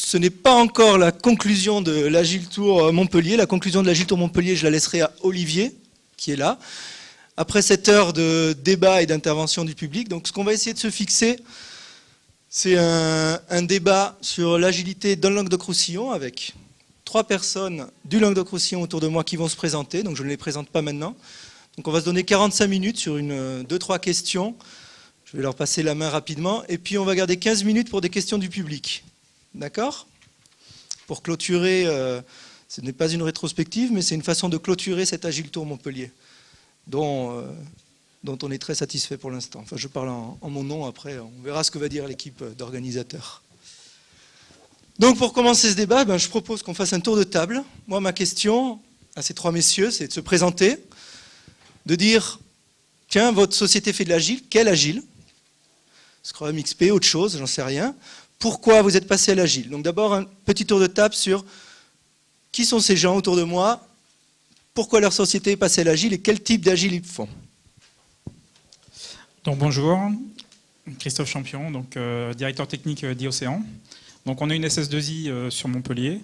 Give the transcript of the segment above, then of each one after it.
ce n'est pas encore la conclusion de l'Agile Tour Montpellier. La conclusion de l'Agile Tour Montpellier, je la laisserai à Olivier, qui est là, après cette heure de débat et d'intervention du public. Donc ce qu'on va essayer de se fixer, c'est un débat sur l'agilité dans le Languedoc-Roussillon, avec 3 personnes du Languedoc-Roussillon autour de moi qui vont se présenter, donc je ne les présente pas maintenant. Donc on va se donner 45 minutes sur 2-3 questions. Je vais leur passer la main rapidement, et puis on va garder 15 minutes pour des questions du public. D'accord ? Pour clôturer, ce n'est pas une rétrospective, mais c'est une façon de clôturer cet Agile Tour Montpellier, dont on est très satisfait pour l'instant. Enfin, je parle en mon nom, après on verra ce que va dire l'équipe d'organisateurs. Donc pour commencer ce débat, je propose qu'on fasse un tour de table. Moi, ma question à ces 3 messieurs, c'est de se présenter, de dire, tiens, votre société fait de l'agile, quel agile ? Scrum, XP, autre chose, j'en sais rien. Pourquoi vous êtes passé à l'agile? Donc d'abord, un petit tour de table sur qui sont ces gens autour de moi, pourquoi leur société est passée à l'agile et quel type d'agile ils font. Donc bonjour, Christophe Champion, donc, directeur technique d'IOcéan. Donc on a une SS2I sur Montpellier,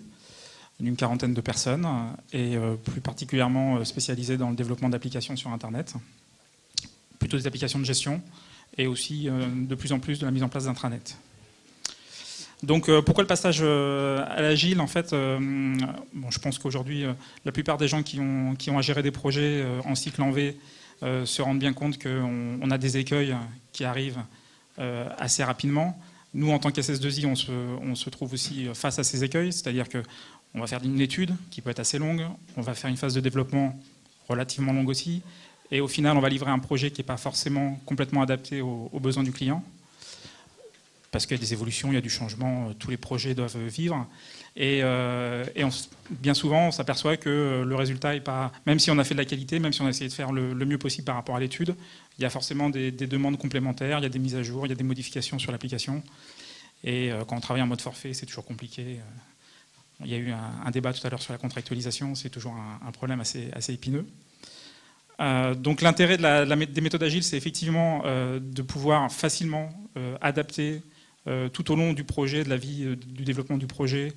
d'une 40aine de personnes, et plus particulièrement spécialisée dans le développement d'applications sur Internet, plutôt des applications de gestion, et aussi de plus en plus de la mise en place d'intranet. Donc pourquoi le passage à l'agile? En fait, je pense qu'aujourd'hui, la plupart des gens qui ont à gérer des projets en cycle en V se rendent bien compte qu'on a des écueils qui arrivent assez rapidement. Nous, en tant qu'SS2I, on se trouve aussi face à ces écueils, c'est-à-dire qu'on va faire une étude qui peut être assez longue, on va faire une phase de développement relativement longue aussi, et au final, on va livrer un projet qui n'est pas forcément complètement adapté aux besoins du client, parce qu'il y a des évolutions, il y a du changement, tous les projets doivent vivre. Et bien souvent, on s'aperçoit que le résultat n'est pas... Même si on a fait de la qualité, même si on a essayé de faire le mieux possible par rapport à l'étude, il y a forcément des demandes complémentaires, il y a des mises à jour, il y a des modifications sur l'application. Et quand on travaille en mode forfait, c'est toujours compliqué. Il y a eu un débat tout à l'heure sur la contractualisation, c'est toujours un problème assez épineux. Donc l'intérêt des méthodes agiles, c'est effectivement de pouvoir facilement adapter tout au long du projet, de la vie du développement du projet,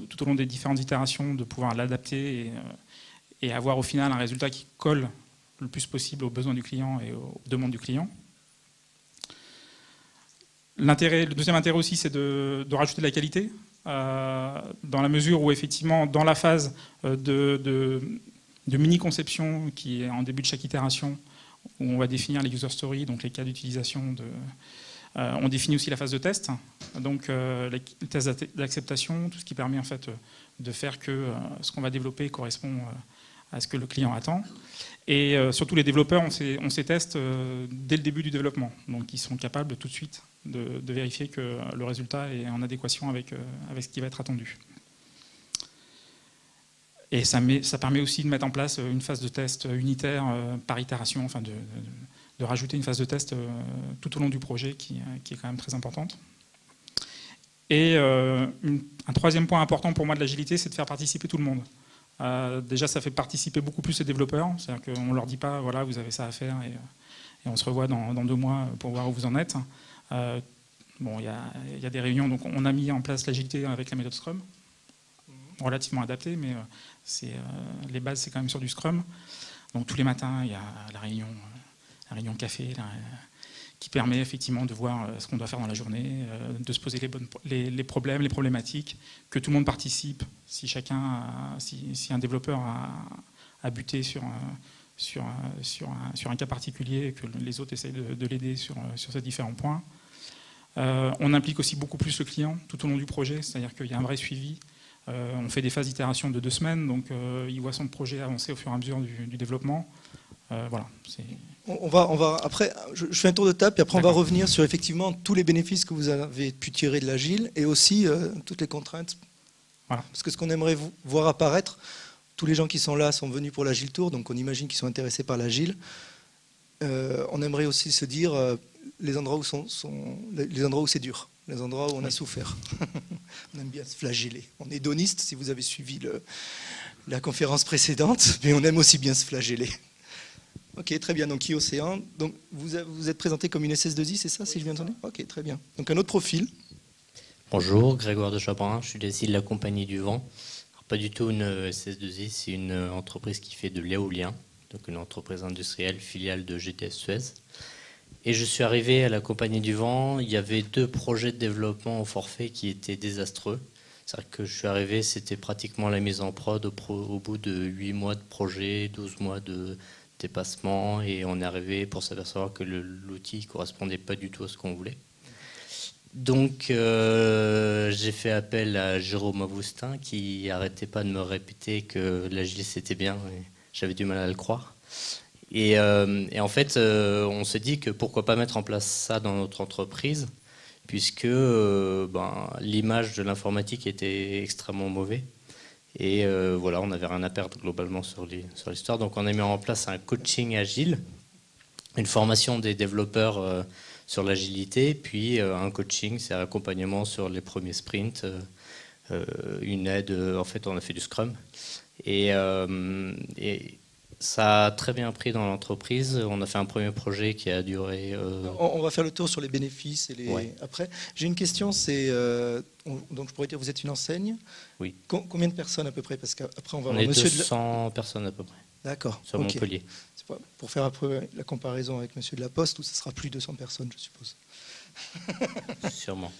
tout au long des différentes itérations, de pouvoir l'adapter et avoir au final un résultat qui colle le plus possible aux besoins du client et aux demandes du client. Le deuxième intérêt aussi, c'est de rajouter de la qualité, dans la mesure où effectivement, dans la phase de mini-conception qui est en début de chaque itération, où on va définir les user stories, donc les cas d'utilisation. On définit aussi la phase de test, donc les tests d'acceptation, tout ce qui permet en fait de faire que ce qu'on va développer correspond à ce que le client attend. Et surtout les développeurs ont ces tests dès le début du développement, donc ils sont capables tout de suite de vérifier que le résultat est en adéquation avec ce qui va être attendu. Et ça permet aussi de mettre en place une phase de test unitaire par itération, enfin de rajouter une phase de test tout au long du projet qui est quand même très importante. Et un troisième point important pour moi de l'agilité, c'est de faire participer tout le monde. Déjà, ça fait participer beaucoup plus les développeurs, c'est-à-dire qu'on ne leur dit pas, voilà, vous avez ça à faire et on se revoit dans 2 mois pour voir où vous en êtes. Bon, il y a des réunions, donc on a mis en place l'agilité avec la méthode Scrum, relativement adaptée, mais les bases, c'est quand même sur du Scrum. Donc tous les matins, il y a la réunion café, qui permet effectivement de voir ce qu'on doit faire dans la journée, de se poser les problèmes, les problématiques, que tout le monde participe. Si un développeur a buté sur un cas particulier et que les autres essayent de l'aider sur ces différents points. On implique aussi beaucoup plus le client tout au long du projet, c'est-à-dire qu'il y a un vrai suivi. On fait des phases d'itération de 2 semaines, donc il voit son projet avancer au fur et à mesure du développement. Voilà. On va après, je fais un tour de table, et après on va revenir sur effectivement tous les bénéfices que vous avez pu tirer de l'agile et aussi toutes les contraintes. Voilà. Parce que ce qu'on aimerait voir apparaître, tous les gens qui sont là sont venus pour l'Agile Tour, donc on imagine qu'ils sont intéressés par l'agile. On aimerait aussi se dire les endroits où c'est dur, les endroits où on a souffert. On aime bien se flageller. On est hédoniste, si vous avez suivi la conférence précédente, mais on aime aussi bien se flageller. Ok, très bien. Donc IOcéan. Donc vous êtes présenté comme une SS2I, c'est ça, si je viens d'entendre? Ok, très bien. Donc un autre profil. Bonjour, Grégoire de Chabrin, je suis DSI de la Compagnie du Vent. Alors, pas du tout une SS2I, c'est une entreprise qui fait de l'éolien, donc une entreprise industrielle filiale de GTS Suez. Et je suis arrivé à la Compagnie du Vent, il y avait 2 projets de développement au forfait qui étaient désastreux. C'est-à-dire que je suis arrivé, c'était pratiquement la mise en prod au bout de 8 mois de projet, 12 mois de dépassement, et on est arrivé pour s'apercevoir que l'outil ne correspondait pas du tout à ce qu'on voulait. Donc j'ai fait appel à Jérôme Augustin qui arrêtait pas de me répéter que l'agile c'était bien, et j'avais du mal à le croire. Et en fait, on s'est dit que pourquoi pas mettre en place ça dans notre entreprise, puisque l'image de l'informatique était extrêmement mauvaise. Et voilà, on n'avait rien à perdre globalement sur l'histoire. Donc on a mis en place un coaching agile, une formation des développeurs sur l'agilité, puis un coaching, c'est un accompagnement sur les premiers sprints, une aide, en fait on a fait du Scrum. Et ça a très bien pris dans l'entreprise. On a fait un premier projet qui a duré... On va faire le tour sur les bénéfices et Ouais. après. J'ai une question, c'est donc je pourrais dire vous êtes une enseigne. Oui. Combien de personnes à peu près? Parce qu'après on va On avoir est Monsieur 200 personnes à peu près, D'accord. sur ok. Montpellier. C'est pour faire un peu la comparaison avec Monsieur de la Poste, où ce sera plus de 200 personnes, je suppose. Sûrement.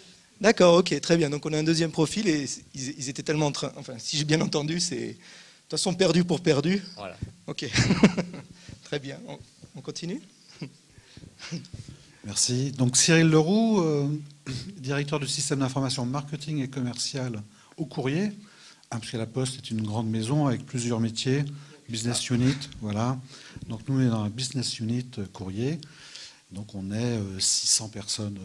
D'accord, ok, très bien. Donc on a un deuxième profil et ils étaient tellement en train. Enfin, si j'ai bien entendu, c'est de toute façon perdu pour perdu. Voilà. Ok, très bien. On continue. Merci. Donc Cyril Leroux, directeur du système d'information marketing et commercial au courrier, parce que la Poste est une grande maison avec plusieurs métiers, business unit, voilà. Donc nous, on est dans la business unit courrier. Donc on est 600 personnes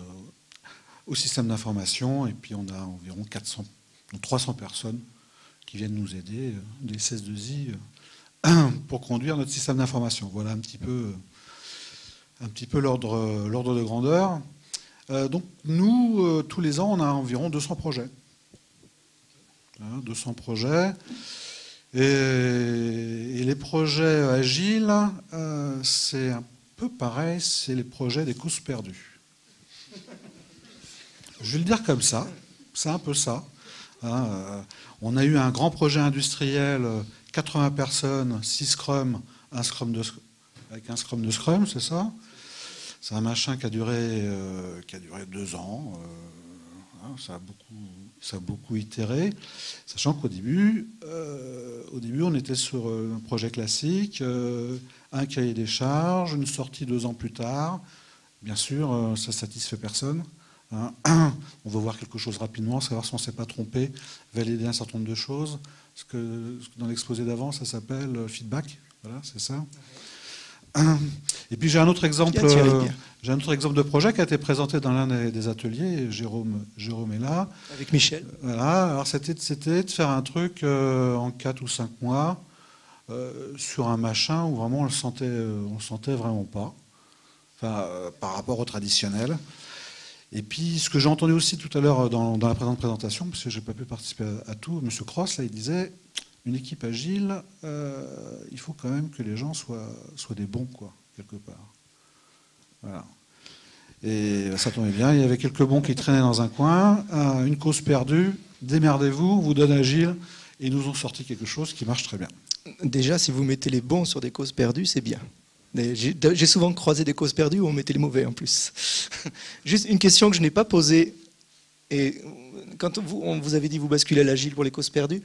au système d'information et puis on a environ 300 personnes qui viennent nous aider, des SS2I, pour conduire notre système d'information. Voilà un petit peu l'ordre de grandeur. Donc nous, tous les ans, on a environ 200 projets. 200 projets. Et les projets agiles, c'est un peu pareil, c'est les projets des causes perdues. Je vais le dire comme ça, c'est un peu ça. On a eu un grand projet industriel, 80 personnes, 6 Scrum, avec un Scrum de Scrum, c'est ça. C'est un machin qui a duré 2 ans. Ça a beaucoup itéré, sachant qu'au début, on était sur un projet classique, un cahier des charges, une sortie 2 ans plus tard. Bien sûr, ça satisfait personne. On veut voir quelque chose rapidement, savoir si on ne s'est pas trompé, valider un certain nombre de choses. Ce que dans l'exposé d'avant, ça s'appelle feedback. Voilà, c'est ça. Et puis j'ai un autre exemple de projet qui a été présenté dans l'un des ateliers. Jérôme est là. Avec Michel. Voilà. Alors c'était de faire un truc en 4 ou 5 mois sur un machin où vraiment on le sentait vraiment pas. Enfin, par rapport au traditionnel. Et puis ce que j'ai entendu aussi tout à l'heure dans la présente présentation, parce que j'ai pas pu participer à tout, M. Cross là, il disait. Une équipe agile, il faut quand même que les gens soient des bons, quoi, quelque part. Voilà. Et ça tombait bien, il y avait quelques bons qui traînaient dans un coin, une cause perdue, démerdez-vous, on vous donne agile, et ils nous ont sorti quelque chose qui marche très bien. Déjà, si vous mettez les bons sur des causes perdues, c'est bien. J'ai souvent croisé des causes perdues où on mettait les mauvais en plus. Juste une question que je n'ai pas posée, et quand on vous avait dit vous basculez à l'agile pour les causes perdues,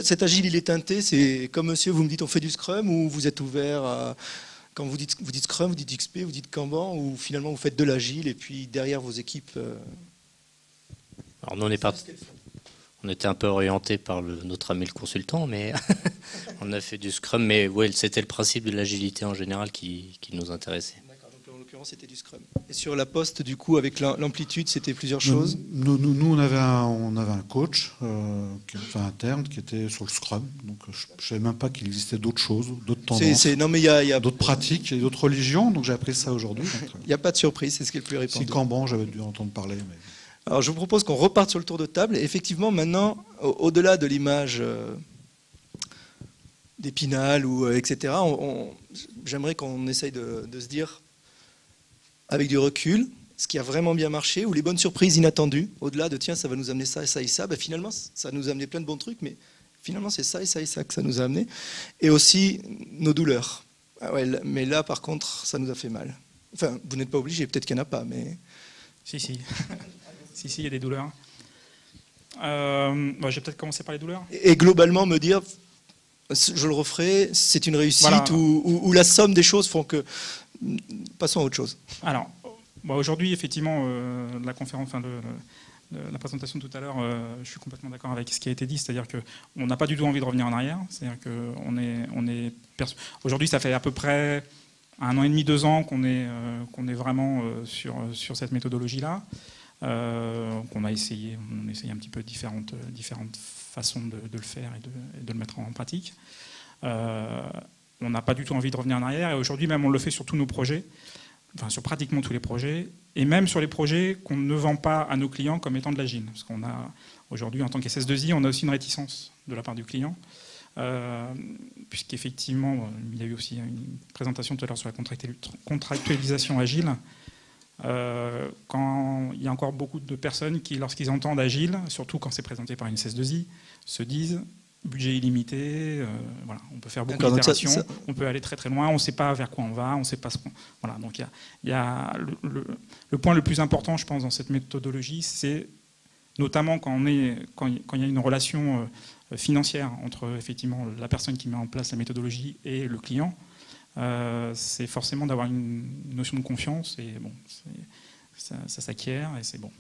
cet agile, il est teinté, c'est comme monsieur, vous me dites on fait du Scrum ou vous êtes ouvert à, quand vous dites Scrum, vous dites XP, vous dites Kanban ou finalement vous faites de l'agile et puis derrière vos équipes... Alors nous on était un peu orienté par notre ami le consultant, mais on a fait du Scrum, mais ouais, c'était le principe de l'agilité en général qui nous intéressait. En l'occurrence, c'était du Scrum. Et sur la Poste, du coup, avec l'amplitude, c'était plusieurs choses. Nous, on avait un coach interne qui était sur le Scrum. Donc, je ne savais même pas qu'il existait d'autres choses, d'autres tendances, non, mais il y a d'autres pratiques et d'autres religions. Donc, j'ai appris ça aujourd'hui. Il n'y a pas de surprise, c'est ce qui est le plus répandu. Si Kanban, j'avais dû entendre parler. Mais... Alors, je vous propose qu'on reparte sur le tour de table. Et effectivement, maintenant, au-delà de l'image d'Épinal, etc., j'aimerais qu'on essaye de se dire... avec du recul, ce qui a vraiment bien marché, ou les bonnes surprises inattendues, au-delà de tiens, ça va nous amener ça et ça et ça, finalement, ça nous a amené plein de bons trucs, mais finalement, c'est ça et ça et ça que ça nous a amené. Et aussi nos douleurs. Ah ouais, mais là, par contre, ça nous a fait mal. Enfin, vous n'êtes pas obligé, peut-être qu'il n'y en a pas, mais... Si, si. Si, il y a des douleurs. Je vais peut-être commencer par les douleurs. Et globalement, me dire, je le referai, c'est une réussite, voilà. ou la somme des choses font que... Passons à autre chose. Alors, aujourd'hui, effectivement, la conférence, la présentation de tout à l'heure, je suis complètement d'accord avec ce qui a été dit, c'est-à-dire qu'on n'a pas du tout envie de revenir en arrière. C'est-à-dire aujourd'hui, ça fait à peu près 1 an et demi, 2 ans qu'on est vraiment sur cette méthodologie-là. On essaye un petit peu différentes façons de le faire et de le mettre en pratique. On n'a pas du tout envie de revenir en arrière, et aujourd'hui même on le fait sur tous nos projets, enfin sur pratiquement tous les projets, et même sur les projets qu'on ne vend pas à nos clients comme étant de l'agile. Parce qu'on a aujourd'hui, en tant qu'SS2I, on a aussi une réticence de la part du client, puisqu'effectivement, il y a eu aussi une présentation tout à l'heure sur la contractualisation agile. Quand il y a encore beaucoup de personnes qui, lorsqu'ils entendent agile, surtout quand c'est présenté par une SS2I, se disent budget illimité, voilà, on peut faire beaucoup d'itérations, on peut aller très très loin, on ne sait pas vers quoi on va, on ne sait pas ce qu'on... Voilà, donc il y a le point le plus important, je pense, dans cette méthodologie, c'est notamment quand il y a une relation financière entre effectivement la personne qui met en place la méthodologie et le client, c'est forcément d'avoir une notion de confiance, et bon, ça s'acquiert et c'est bon.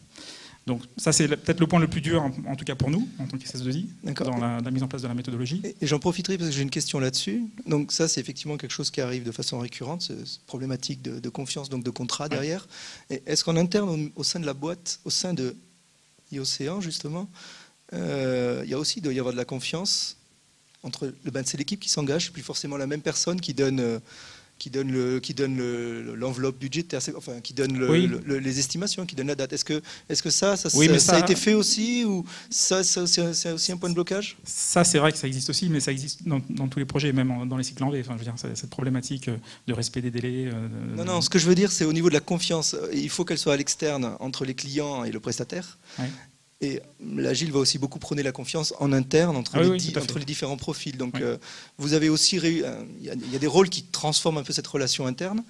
Donc ça, c'est peut-être le point le plus dur, en tout cas pour nous, en tant qu'SS2I, dans la mise en place de la méthodologie. Et j'en profiterai parce que j'ai une question là-dessus. Donc ça, c'est effectivement quelque chose qui arrive de façon récurrente, cette problématique de confiance, donc de contrat derrière. Et est-ce qu'en interne, au sein de la boîte, au sein de IOCéan, justement, il doit y avoir de la confiance entre c'est l'équipe qui s'engage, c'est plus forcément la même personne qui donne l'enveloppe budgétaire, enfin qui donne les estimations, qui donne la date. Est-ce que ça a été fait aussi, ou ça c'est aussi un point de blocage? Ça, c'est vrai que ça existe aussi, mais ça existe dans tous les projets, même dans les cycles en V. Enfin, je veux dire, cette problématique de respect des délais. Non, ce que je veux dire, c'est au niveau de la confiance. Il faut qu'elle soit à l'externe, entre les clients et le prestataire. Ouais. Et l'agile va aussi beaucoup prôner la confiance en interne entre les différents profils. Donc vous avez aussi il y a des rôles qui transforment un peu cette relation interne.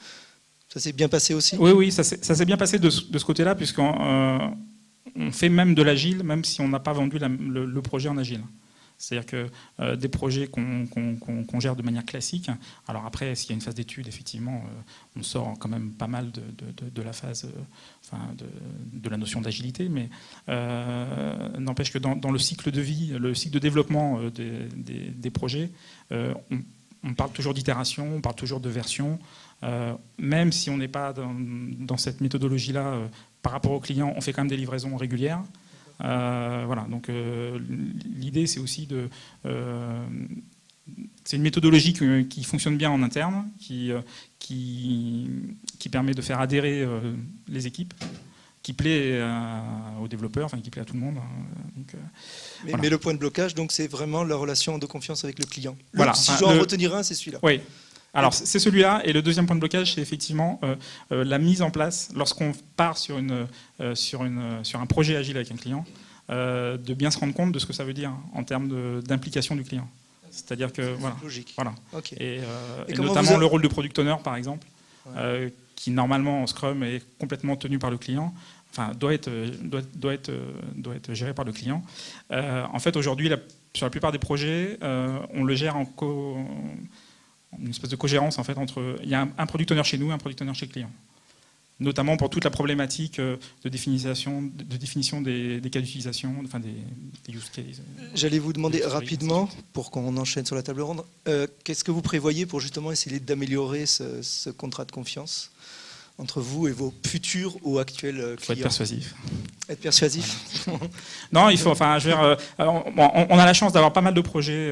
Ça s'est bien passé aussi? Oui, ça s'est bien passé de ce côté-là, puisqu'on fait même de l'agile, même si on n'a pas vendu le projet en agile. C'est-à-dire que des projets qu'on gère de manière classique, alors après, s'il y a une phase d'étude, effectivement, on sort quand même pas mal de la phase, de la notion d'agilité, mais n'empêche que dans le cycle de vie, le cycle de développement des projets, on parle toujours d'itération, on parle toujours de version, même si on n'est pas dans cette méthodologie-là, par rapport aux clients, on fait quand même des livraisons régulières. Voilà, donc l'idée c'est aussi c'est une méthodologie qui fonctionne bien en interne, qui permet de faire adhérer les équipes, qui plaît aux développeurs, enfin qui plaît à tout le monde. Donc, voilà. Mais le point de blocage, donc, c'est vraiment la relation de confiance avec le client. Voilà. Si je dois en retenir un, c'est celui-là. Oui. Alors c'est celui-là, et le deuxième point de blocage, c'est effectivement la mise en place, lorsqu'on part sur un projet agile avec un client, de bien se rendre compte de ce que ça veut dire en termes d'implication du client. C'est-à-dire que logique. Voilà. Okay. Et notamment le rôle de product owner, par exemple, qui normalement en Scrum est complètement tenu par le client, enfin doit être géré par le client. En fait, aujourd'hui, sur la plupart des projets, on le gère une espèce de cogérance en fait il y a un product owner chez nous et un product owner chez le client, notamment pour toute la problématique de définition des cas d'utilisation, enfin des use cases. J'allais vous demander rapidement, pour qu'on enchaîne sur la table ronde, qu'est-ce que vous prévoyez pour justement essayer d'améliorer ce contrat de confiance entre vous et vos futurs ou actuels clients? Il faut être persuasif. Être persuasif. Voilà. Non, il faut. Enfin, je veux dire, on a la chance d'avoir pas mal de projets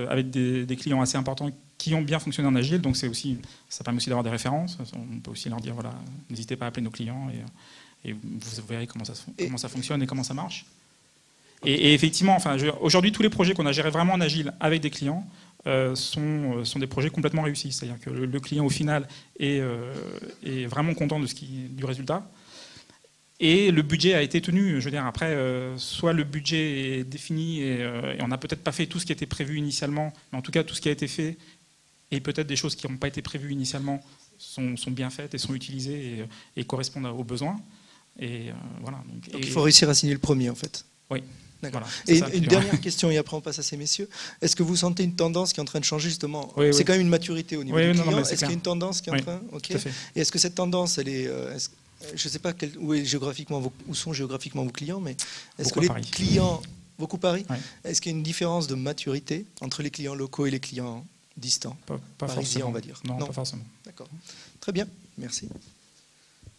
avec des clients assez importants qui ont bien fonctionné en agile, donc ça permet aussi d'avoir des références. On peut aussi leur dire voilà, n'hésitez pas à appeler nos clients et vous verrez comment ça fonctionne et comment ça marche. Et effectivement, enfin, aujourd'hui, tous les projets qu'on a gérés vraiment en agile avec des clients sont des projets complètement réussis. C'est-à-dire que le client, au final, est vraiment content du résultat. Et le budget a été tenu. Je veux dire, après, soit le budget est défini et on n'a peut-être pas fait tout ce qui était prévu initialement, mais en tout cas, tout ce qui a été fait, et peut-être des choses qui n'ont pas été prévues initialement, sont bien faites et sont utilisées et correspondent aux besoins. Et voilà. Donc il faut réussir à signer le premier, en fait. Oui. D'accord. Voilà, et une dernière question, et après on passe à ces messieurs. Est-ce que vous sentez une tendance qui est en train de changer, justement? Oui, c'est oui. quand même une maturité au niveau du client. Est-ce qu'il y a une tendance qui est en train? Tout à fait. Et est-ce que cette tendance, elle est... je ne sais pas où sont géographiquement vos clients, mais est-ce que les clients... Beaucoup Paris. Ouais. Est-ce qu'il y a une différence de maturité entre les clients locaux et les clients distants? Pas parisiens, forcément. On va dire. Non, pas forcément. D'accord. Très bien, merci.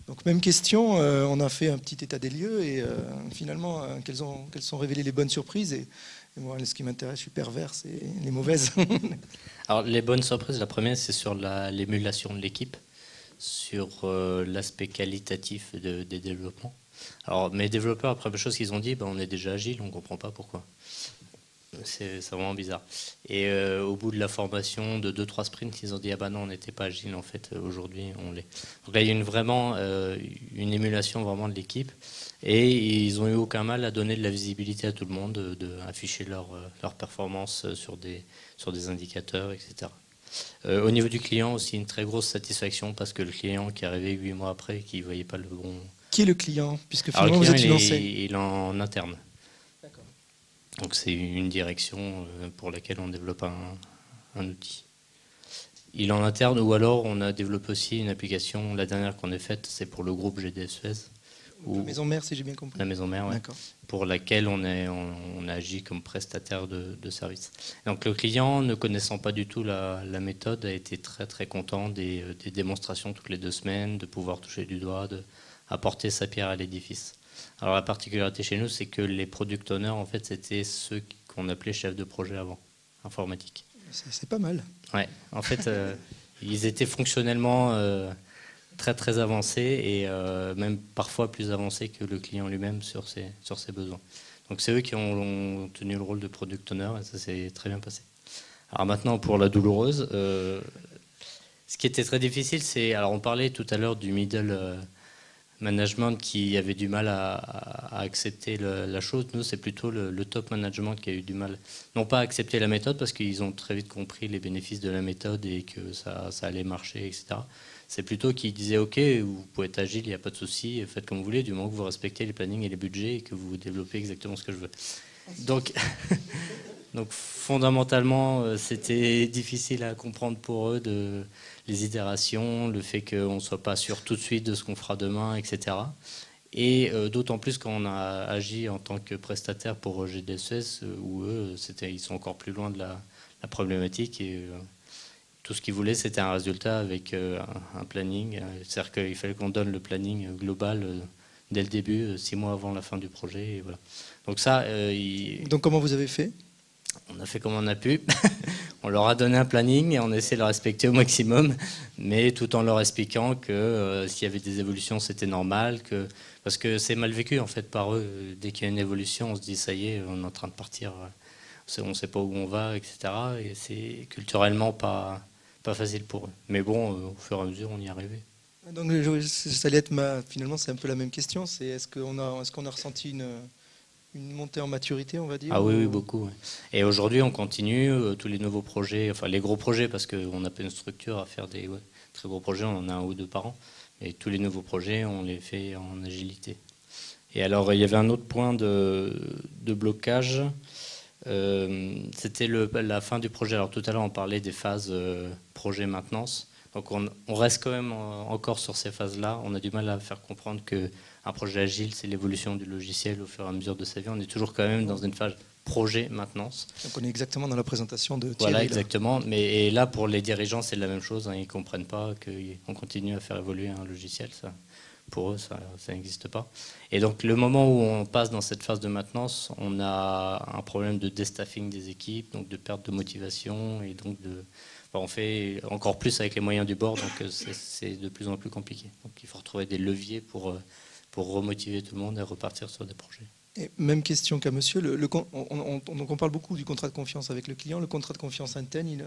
Donc même question, on a fait un petit état des lieux et finalement, quelles sont révélées les bonnes surprises et moi, ce qui m'intéresse, je suis pervers, c'est les mauvaises. Alors les bonnes surprises, la première c'est sur l'émulation de l'équipe, sur l'aspect qualitatif des développements. Alors mes développeurs, la première chose qu'ils ont dit, on est déjà agile, on ne comprend pas pourquoi. C'est vraiment bizarre. Et au bout de la formation de 2-3 sprints, ils ont dit non, on n'était pas agile, en fait, aujourd'hui on l'est. Donc là, il y a une émulation vraiment de l'équipe. Et ils n'ont eu aucun mal à donner de la visibilité à tout le monde, afficher leur performance sur des indicateurs, etc. Au niveau du client aussi, une très grosse satisfaction parce que le client qui est arrivé 8 mois après, qui ne voyait pas le bon... Qui est le client? Puisque Alors, finalement, le client, vous êtes financé. il est en interne. D'accord. Donc c'est une direction pour laquelle on développe un outil. Il est en interne ou alors on a développé aussi une application, la dernière qu'on a faite, c'est pour le groupe GDS Suez. La maison mère, si j'ai bien compris. La maison mère, oui. D'accord. Pour laquelle on agit comme prestataire de service. Donc le client, ne connaissant pas du tout la méthode, a été très très content des démonstrations toutes les 2 semaines, de pouvoir toucher du doigt, apporter sa pierre à l'édifice. Alors la particularité chez nous, c'est que les product owners, en fait, c'était ceux qu'on appelait chefs de projet avant, informatique. C'est pas mal. Ouais, en fait, ils étaient fonctionnellement très très avancés et même parfois plus avancés que le client lui-même sur ses besoins. Donc c'est eux qui ont tenu le rôle de product owner et ça s'est très bien passé. Alors maintenant pour la douloureuse, ce qui était très difficile, c'est, alors on parlait tout à l'heure du middle management qui avait du mal à accepter la chose. Nous, c'est plutôt le top management qui a eu du mal, non pas à accepter la méthode parce qu'ils ont très vite compris les bénéfices de la méthode et que ça allait marcher, etc. C'est plutôt qu'ils disaient ok, vous pouvez être agile, il n'y a pas de souci, faites comme vous voulez, du moment que vous respectez les plannings et les budgets et que vous développez exactement ce que je veux. Donc fondamentalement, c'était difficile à comprendre pour eux les itérations, le fait qu'on ne soit pas sûr tout de suite de ce qu'on fera demain, etc. Et d'autant plus quand on a agi en tant que prestataire pour GDS, où eux, ils sont encore plus loin de la problématique. Et tout ce qu'ils voulaient, c'était un résultat avec un planning. C'est-à-dire qu'il fallait qu'on donne le planning global dès le début, 6 mois avant la fin du projet. Et voilà. Donc ça, Donc comment vous avez fait? On a fait comme on a pu. On leur a donné un planning et on a essayé de le respecter au maximum, mais tout en leur expliquant que s'il y avait des évolutions, c'était normal, parce que c'est mal vécu en fait par eux. Dès qu'il y a une évolution, on se dit ça y est, on est en train de partir, on ne sait pas où on va, etc. Et c'est culturellement pas facile pour eux. Mais bon, au fur et à mesure, on y est arrivé. Donc ça allait être finalement, c'est un peu la même question. C'est est-ce qu'on a ressenti une montée en maturité, on va dire? Ah oui, beaucoup. Ouais. Et aujourd'hui, on continue tous les nouveaux projets, enfin les gros projets, parce qu'on n'a pas une structure à faire des très gros projets, on en a 1 ou 2 par an. Et tous les nouveaux projets, on les fait en agilité. Et alors, il y avait un autre point de blocage, c'était la fin du projet. Alors tout à l'heure, on parlait des phases projet-maintenance. Donc on reste quand même encore sur ces phases-là. On a du mal à faire comprendre qu'un projet agile, c'est l'évolution du logiciel au fur et à mesure de sa vie. On est toujours quand même dans une phase projet-maintenance. Donc on est exactement dans la présentation de Thierry. Voilà, exactement. Et là, pour les dirigeants, c'est la même chose. Ils ne comprennent pas qu'on continue à faire évoluer un logiciel. Ça, pour eux, ça n'existe pas. Et donc le moment où on passe dans cette phase de maintenance, on a un problème de déstaffing des équipes, donc de perte de motivation et donc on fait encore plus avec les moyens du bord, donc c'est de plus en plus compliqué. Donc il faut retrouver des leviers pour remotiver tout le monde et repartir sur des projets. Et même question qu'à monsieur, donc on parle beaucoup du contrat de confiance avec le client. Le contrat de confiance interne,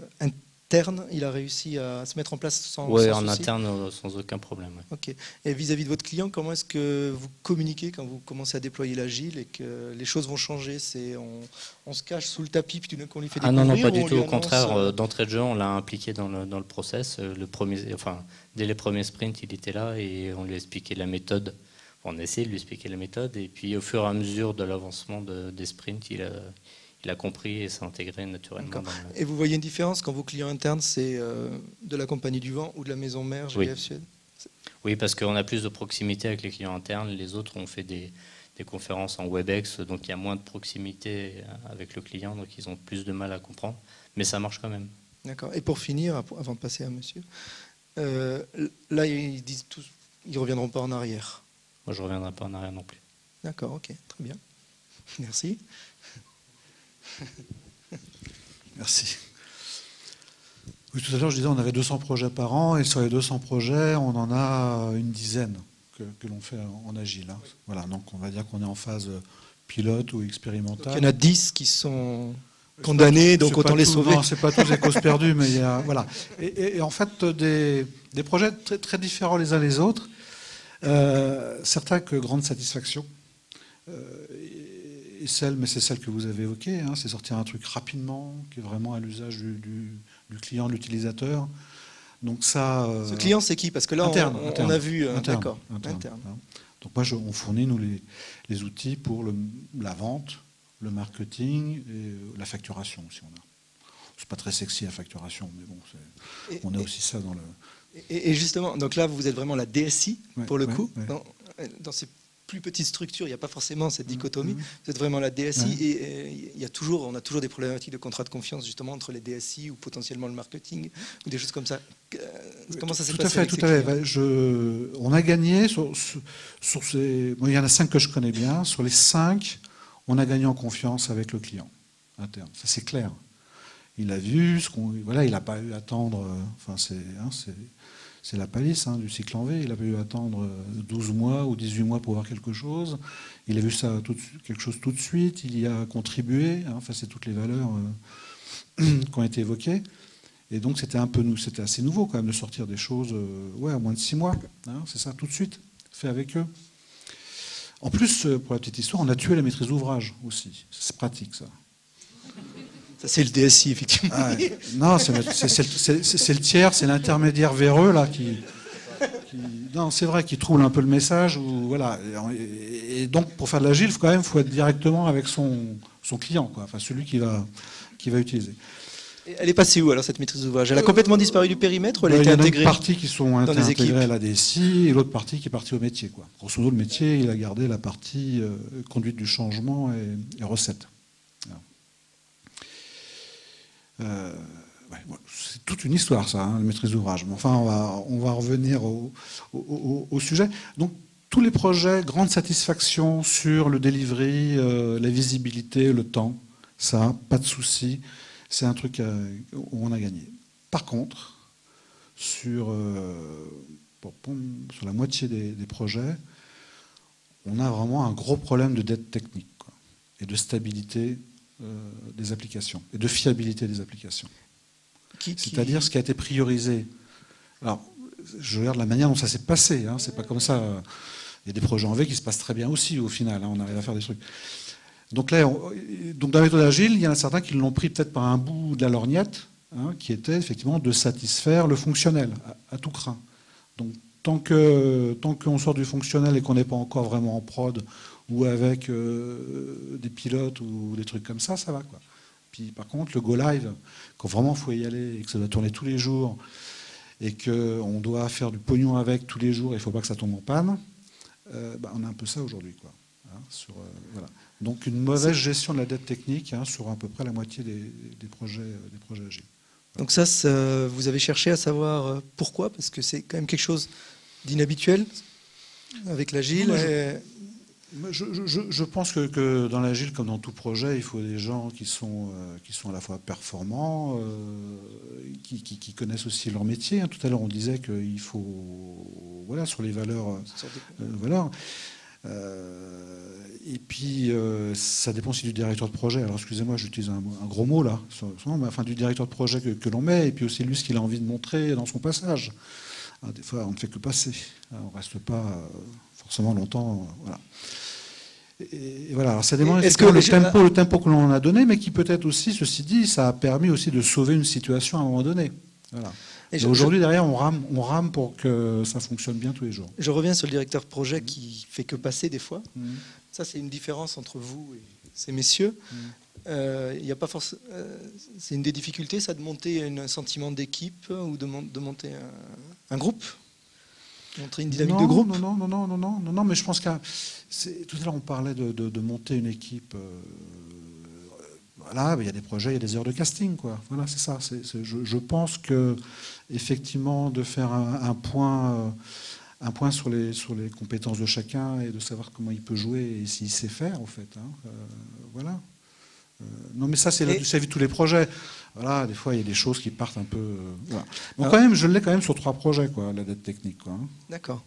interne, il a réussi à se mettre en place sans en souci. interne, sans aucun problème. Ouais. Ok. Et vis-à-vis de votre client, comment est-ce que vous communiquez quand vous commencez à déployer l'agile et que les choses vont changer? On se cache sous le tapis puis tout d'un coup on lui fait découvrir? Non, pas ou du on tout. lui Au annonce, contraire, d'entrée de jeu, on l'a impliqué dans le process. Dès les premiers sprints, il était là et on lui a expliqué la méthode. On a essayé de lui expliquer la méthode et puis au fur et à mesure de l'avancement des sprints, il a compris et s'est intégré naturellement. Et vous voyez une différence quand vos clients internes, c'est de la Compagnie du Vent ou de la maison mère GDF Suez? Oui, parce qu'on a plus de proximité avec les clients internes. Les autres ont fait des conférences en WebEx, donc il y a moins de proximité avec le client, donc ils ont plus de mal à comprendre. Mais ça marche quand même. D'accord. Et pour finir, avant de passer à monsieur, là ils disent tous, ils ne reviendront pas en arrière. Moi, je ne reviendrai pas en arrière non plus. D'accord, ok, très bien. Merci. Merci. Oui, tout à l'heure, je disais on avait 200 projets par an, et sur les 200 projets, on en a une dizaine que l'on fait en agile. Hein. Voilà, donc on va dire qu'on est en phase pilote ou expérimentale. Donc il y en a 10 qui sont condamnés, donc autant les sauver. Non, c'est pas tous des causes perdues, mais il y a, voilà. Et en fait, des projets très, très différents les uns les autres. Certains que grande satisfaction. Et mais c'est celle que vous avez évoquée, hein, c'est sortir un truc rapidement, qui est vraiment à l'usage du client, de l'utilisateur. Donc ça. Ce client, c'est qui? Parce que là, interne, on a vu. Interne. Interne. Donc moi, on fournit nous les outils pour la vente, le marketing et la facturation, si on a. C'est pas très sexy la facturation, mais bon, on a aussi ça dans le. Et justement, donc là, vous êtes vraiment la DSI, pour le coup. Ouais. Dans ces plus petites structures, il n'y a pas forcément cette dichotomie. Vous êtes vraiment la DSI et on a toujours des problématiques de contrat de confiance, justement, entre les DSI ou potentiellement le marketing, ou des choses comme ça. Comment ça s'est passé? Tout à fait. On a gagné sur ces. Bon, il y en a 5 que je connais bien. Sur les 5, on a gagné en confiance avec le client interne. Ça, c'est clair. Il a vu voilà, il n'a pas eu à attendre. Enfin, c'est la palisse du cycle en V. Il n'a pas eu à attendre 12 mois ou 18 mois pour voir quelque chose. Il a vu ça quelque chose tout de suite. Il y a contribué. Enfin, c'est toutes les valeurs qui ont été évoquées. Et donc, c'était assez nouveau quand même de sortir des choses en moins de 6 mois. C'est ça, tout de suite, fait avec eux. En plus, pour la petite histoire, on a tué la maîtrise d'ouvrage aussi. C'est pratique, ça. Ça, c'est le DSI, effectivement. Ah ouais. Non, c'est le tiers, c'est l'intermédiaire véreux, là, non, c'est vrai, qui trouble un peu le message. Voilà. Et donc, pour faire de l'agile, il faut être directement avec son client, quoi. Enfin, celui qui va utiliser. Et elle est passée où, alors, cette maîtrise d'ouvrage? Elle a complètement disparu du périmètre ou elle a été intégrée? Il y en a une partie qui sont intégrées à la DSI et l'autre partie qui est partie au métier, quoi. Grosso modo, le métier, il a gardé la partie conduite du changement et recettes. C'est toute une histoire, ça, la maîtrise d'ouvrage. Mais enfin, on va revenir au sujet. Donc, tous les projets, grande satisfaction sur le delivery, la visibilité, le temps, ça, pas de souci. C'est un truc où on a gagné. Par contre, sur la moitié des projets, on a vraiment un gros problème de dette technique, quoi, et de stabilité des applications et de fiabilité des applications. C'est-à-dire ce qui a été priorisé. Alors, je regarde la manière dont ça s'est passé. C'est pas comme ça. Il y a des projets en V qui se passent très bien aussi au final. On arrive à faire des trucs. Donc là, dans la méthode agile, il y en a certains qui l'ont pris peut-être par un bout de la lorgnette, qui était effectivement de satisfaire le fonctionnel à tout crin. Donc tant qu'on sort du fonctionnel et qu'on n'est pas encore vraiment en prod ou avec des pilotes ou des trucs comme ça va, quoi. Puis par contre, le go live, quand vraiment il faut y aller et que ça doit tourner tous les jours et qu'on doit faire du pognon avec tous les jours et il ne faut pas que ça tombe en panne, on a un peu ça aujourd'hui, quoi. Voilà. Donc une mauvaise gestion de la dette technique sur à peu près la moitié des projets agiles. Voilà. Donc ça, vous avez cherché à savoir pourquoi, parce que c'est quand même quelque chose d'inhabituel avec l'agile. Je pense que dans l'agile, comme dans tout projet, il faut des gens qui sont à la fois performants, qui connaissent aussi leur métier. Tout à l'heure, on disait qu'il faut, sur les valeurs, Et puis, ça dépend aussi du directeur de projet. Alors, excusez-moi, j'utilise un gros mot là, mais enfin, du directeur de projet que l'on met, et puis aussi lui ce qu'il a envie de montrer dans son passage. Des fois, on ne fait que passer. On ne reste pas forcément longtemps. Voilà. Et voilà. Alors, ça demande le tempo que l'on a donné, mais qui peut-être aussi, ceci dit, ça a permis aussi de sauver une situation à un moment donné. Voilà. Et aujourd'hui, derrière, on rame pour que ça fonctionne bien tous les jours. Je reviens sur le directeur de projet qui fait que passer des fois. Ça, c'est une différence entre vous et ces messieurs. Y a pas c'est une des difficultés, ça, de monter un sentiment d'équipe ou de monter un groupe, montrer une dynamique de groupe. Non, mais je pense que tout à l'heure on parlait de monter une équipe. Voilà, il y a des projets, il y a des heures de casting, quoi. Voilà, c'est ça. Je pense que effectivement de faire un point sur les compétences de chacun et de savoir comment il peut jouer et s'il sait faire, en fait. Voilà. Non, mais ça, c'est vu tous les projets. Voilà, des fois, il y a des choses qui partent un peu. Voilà. Donc, quand même, je l'ai quand même sur 3 projets, quoi, la dette technique, quoi. D'accord.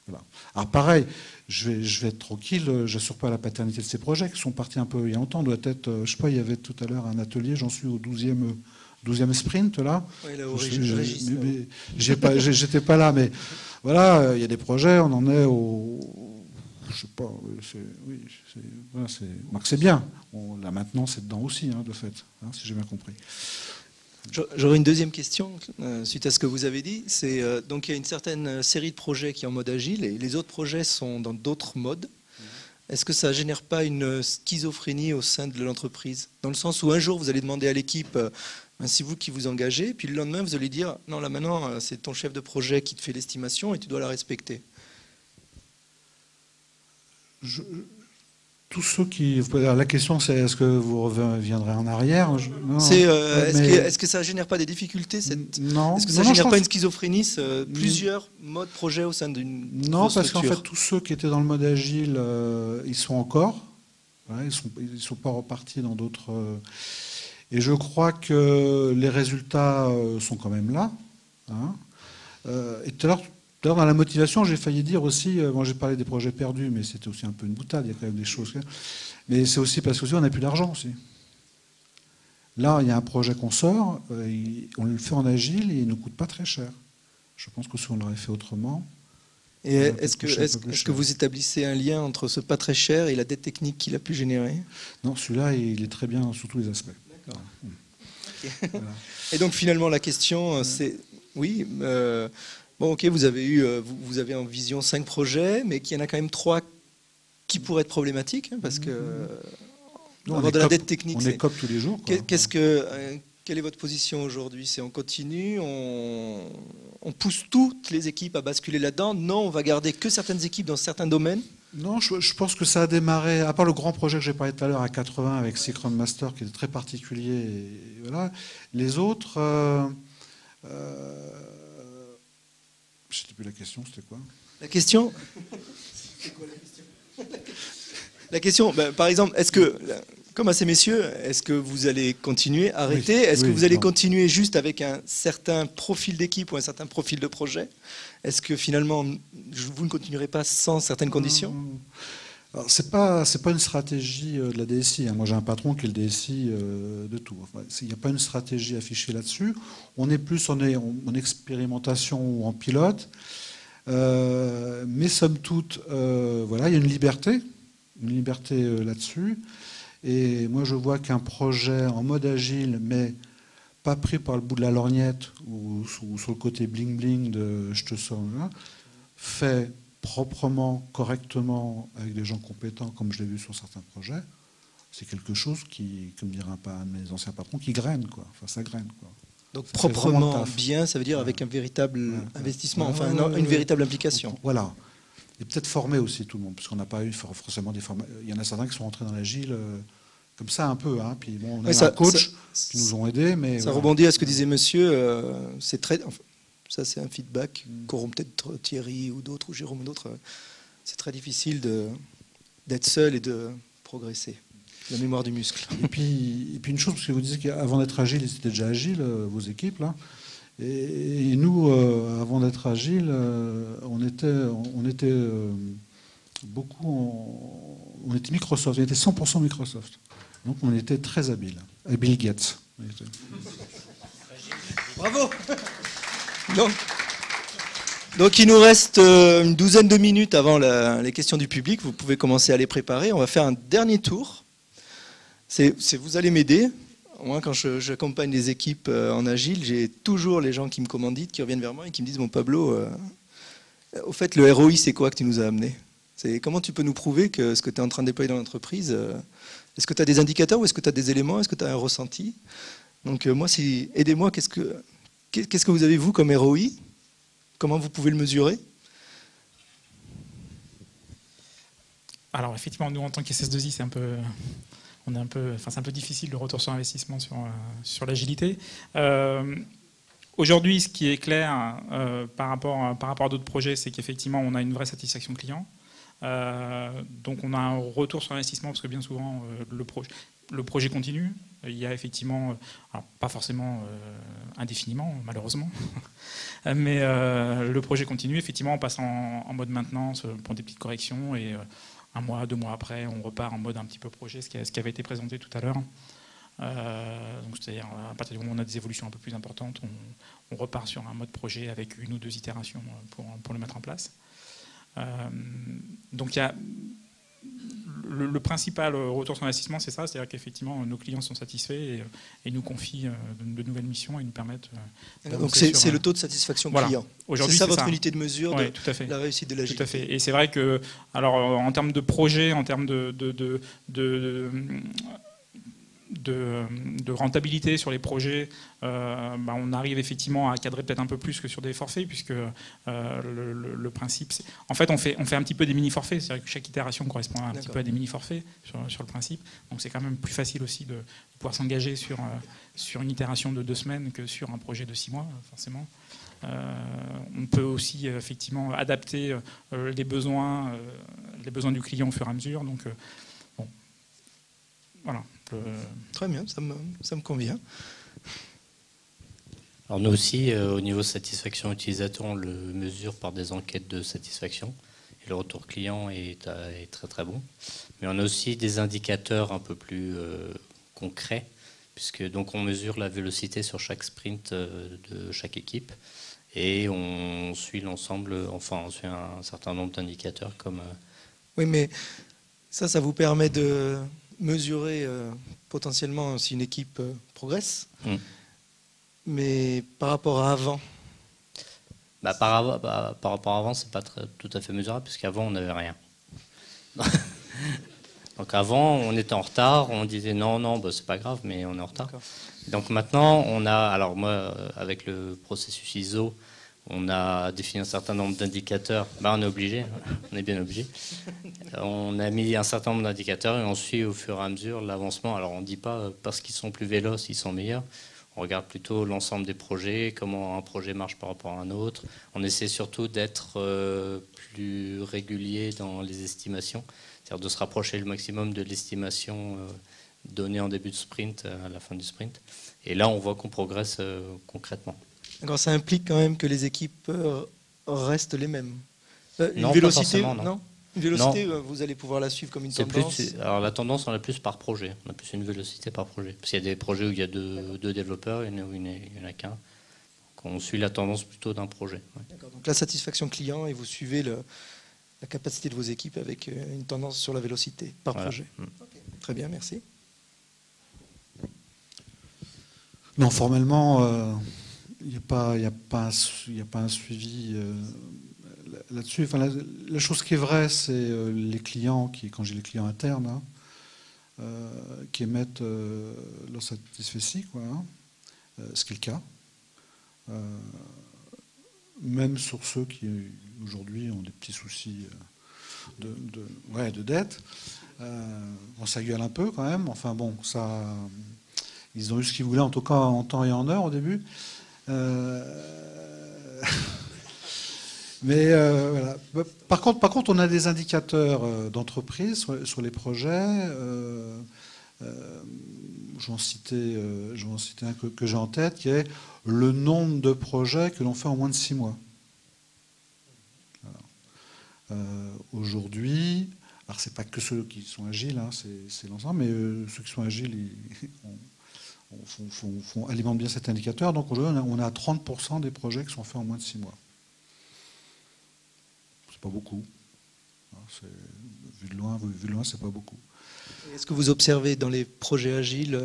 Voilà. Alors, pareil, je vais être tranquille. J'assure pas la paternité de ces projets qui sont partis un peu il y a longtemps. Doit être, je sais pas, il y avait tout à l'heure un atelier. J'en suis au 12e sprint là. Oui, là, j'étais pas là, mais voilà, il y a des projets. On en est au. Je sais pas, c'est bien. Là maintenant, c'est dedans aussi, de fait, si j'ai bien compris. J'aurais une deuxième question suite à ce que vous avez dit. C'est donc il y a une certaine série de projets qui est en mode agile et les autres projets sont dans d'autres modes. Est-ce que ça ne génère pas une schizophrénie au sein de l'entreprise? Dans le sens où un jour, vous allez demander à l'équipe, c'est vous qui vous engagez, puis le lendemain, vous allez dire, non, là maintenant, c'est ton chef de projet qui te fait l'estimation et tu dois la respecter. Tous ceux qui. La question, c'est est-ce que vous reviendrez en arrière? Est-ce que ça ne génère pas des difficultés Non. Est-ce que ça ne génère pas une schizophrénie, plusieurs modes projets au sein d'une Non, parce qu'en fait, tous ceux qui étaient dans le mode agile, ils sont encore. Voilà, ils sont pas repartis dans d'autres. Et je crois que les résultats sont quand même là. Et tout à l'heure, dans la motivation, j'ai failli dire aussi, j'ai parlé des projets perdus, mais c'était aussi un peu une boutade, il y a quand même des choses. Mais c'est aussi parce qu'on n'a plus d'argent aussi. Là, il y a un projet qu'on sort, on le fait en agile et il ne nous coûte pas très cher. Je pense que si on l'aurait fait autrement... Et est-ce que vous établissez un lien entre ce pas très cher et la dette technique qu'il a pu générer? Non, celui-là, il est très bien sous tous les aspects. D'accord. Okay. Voilà. Et donc finalement, la question, c'est... Oui, bon, ok, vous avez en vision 5 projets, mais qu'il y en a quand même 3 qui pourraient être problématiques, parce que avoir de la dette technique... On écope tous les jours. Quelle est votre position aujourd'hui? C'est on continue, on pousse toutes les équipes à basculer là-dedans? Non, on va garder que certaines équipes dans certains domaines? Non, je pense que ça a démarré, à part le grand projet que j'ai parlé tout à l'heure à 80 avec Scrum Master, qui est très particulier. Et voilà. Les autres... je ne sais plus la question, c'était quoi? La question c'est quoi la question? La question, par exemple, est-ce que, comme à ces messieurs, est-ce que vous allez continuer, arrêter? Est-ce que vous allez continuer juste avec un certain profil d'équipe ou un certain profil de projet? Est-ce que finalement, vous ne continuerez pas sans certaines conditions? Alors, c'est pas une stratégie de la DSI. Moi, j'ai un patron qui est le DSI de tout. Il n'y a pas une stratégie affichée là-dessus. On est plus en expérimentation ou en pilote. Mais somme toute, voilà, il y a une liberté là-dessus. Et moi, je vois qu'un projet en mode agile, mais pas pris par le bout de la lorgnette ou sur le côté bling-bling de je te sors là, fait proprement, correctement, avec des gens compétents, comme je l'ai vu sur certains projets, c'est quelque chose qui, comme dirait un de mes anciens patrons, qui graine, quoi. Enfin, ça graine, quoi. Donc ça proprement bien, ça veut dire avec un véritable investissement, une véritable implication. Voilà. Et peut-être former aussi tout le monde, parce qu'on n'a pas eu forcément des formations. Il y en a certains qui sont rentrés dans l'agile comme ça un peu. Puis bon, on a un coach qui nous ont aidés. Mais ça rebondit à ce que disait monsieur. C'est très... Ça, c'est un feedback qu'auront peut-être Thierry ou d'autres, ou Jérôme ou d'autres. C'est très difficile d'être seul et de progresser. La mémoire du muscle. Et puis une chose, parce que vous disiez qu'avant d'être agile, ils étaient déjà agiles, vos équipes, là. Et nous, avant d'être agile, on était Microsoft, on était 100% Microsoft. Donc on était très habile. Et Bill Gates. Bravo. Donc il nous reste une douzaine de minutes avant les questions du public. Vous pouvez commencer à les préparer. On va faire un dernier tour. Vous allez m'aider. Moi, quand j'accompagne les équipes en agile, j'ai toujours les gens qui me commanditent, qui reviennent vers moi et qui me disent « Bon Pablo, au fait, le ROI, c'est quoi que tu nous as amené ? Comment tu peux nous prouver que ce que tu es en train de déployer dans l'entreprise, est-ce que tu as des indicateurs ou est-ce que tu as des éléments ? Est-ce que tu as un ressenti ?» Donc moi, aidez-moi, qu'est-ce que vous avez, vous, comme ROI ? Comment vous pouvez le mesurer ? Alors effectivement, nous en tant qu'SS2I, c'est un peu difficile le retour sur investissement sur l'agilité. Aujourd'hui, ce qui est clair par rapport à d'autres projets, c'est qu'effectivement, on a une vraie satisfaction client. Donc on a un retour sur investissement parce que bien souvent, le projet continue. Il y a effectivement, alors pas forcément indéfiniment, malheureusement, mais le projet continue. Effectivement, on passe en mode maintenance pour des petites corrections et un mois, 2 mois après, on repart en mode un petit peu projet, ce qui avait été présenté tout à l'heure. Donc c'est-à-dire, à partir du moment où on a des évolutions un peu plus importantes, on repart sur un mode projet avec 1 ou 2 itérations pour le mettre en place. Donc il y a le principal retour sur investissement, c'est ça, c'est-à-dire qu'effectivement nos clients sont satisfaits et nous confient de nouvelles missions et nous permettent. Donc c'est le taux de satisfaction client. Aujourd'hui, c'est ça votre unité de mesure de tout à fait. La réussite de l'agilité. Tout à fait. Et c'est vrai que, alors en termes de projet, en termes de rentabilité sur les projets, on arrive effectivement à cadrer peut-être un peu plus que sur des forfaits, puisque le principe, en fait, on fait un petit peu des mini-forfaits, c'est-à-dire que chaque itération correspond un petit peu à des mini-forfaits sur le principe, donc c'est quand même plus facile aussi de pouvoir s'engager sur une itération de 2 semaines que sur un projet de 6 mois, forcément. On peut aussi effectivement adapter les besoins du client au fur et à mesure, donc bon, voilà. Très bien, ça me convient. Alors nous aussi, au niveau satisfaction utilisateur, on le mesure par des enquêtes de satisfaction. Et le retour client est très très bon. Mais on a aussi des indicateurs un peu plus concrets, puisque donc on mesure la vélocité sur chaque sprint de chaque équipe. Et on suit l'ensemble, enfin on suit un certain nombre d'indicateurs comme... Oui, mais ça vous permet de mesurer potentiellement si une équipe progresse, mais par rapport à avant. Par rapport à avant, c'est pas tout à fait mesurable, puisqu'avant on n'avait rien. Donc avant, on était en retard, on disait non, c'est pas grave, mais on est en retard. Donc maintenant, on a, alors moi, avec le processus ISO, on a défini un certain nombre d'indicateurs. On est obligé, on est bien obligé. On a mis un certain nombre d'indicateurs et on suit au fur et à mesure l'avancement. Alors on ne dit pas parce qu'ils sont plus véloces, ils sont meilleurs. On regarde plutôt l'ensemble des projets, comment un projet marche par rapport à un autre. On essaie surtout d'être plus régulier dans les estimations, c'est-à-dire de se rapprocher le maximum de l'estimation donnée en début de sprint à la fin du sprint. Et là, on voit qu'on progresse concrètement. Alors ça implique quand même que les équipes restent les mêmes. Non, vélocité, pas non. Une vélocité, vous allez pouvoir la suivre comme une tendance. Alors la tendance, on a plus par projet. On a plus une vélocité par projet. Parce qu'il y a des projets où il y a deux développeurs, il y en a où il n'y en a qu'un. Donc on suit la tendance plutôt d'un projet. Ouais. D'accord. Donc la satisfaction client et vous suivez la capacité de vos équipes avec une tendance sur la vélocité par projet. Okay. Très bien, merci. Non, formellement, il n'y a pas un suivi là-dessus. Enfin, la chose qui est vraie, c'est les clients, quand j'ai les clients internes, qui émettent leur satisfaction, ce qui est le cas. Même sur ceux qui, aujourd'hui, ont des petits soucis de dette. Ça gueule un peu, quand même. Enfin, bon, ça... Ils ont eu ce qu'ils voulaient, en tout cas en temps et en heure au début. Mais voilà. Par contre, on a des indicateurs d'entreprise sur les projets. Je je vais en citer un que j'ai en tête, qui est le nombre de projets que l'on fait en moins de 6 mois. Aujourd'hui, alors c'est pas que ceux qui sont agiles, hein, c'est l'ensemble, mais ceux qui sont agiles alimentent bien cet indicateur. Donc aujourd'hui, on a 30% des projets qui sont faits en moins de 6 mois. C'est pas beaucoup. Vu de loin, c'est pas beaucoup. Est-ce que vous observez dans les projets agiles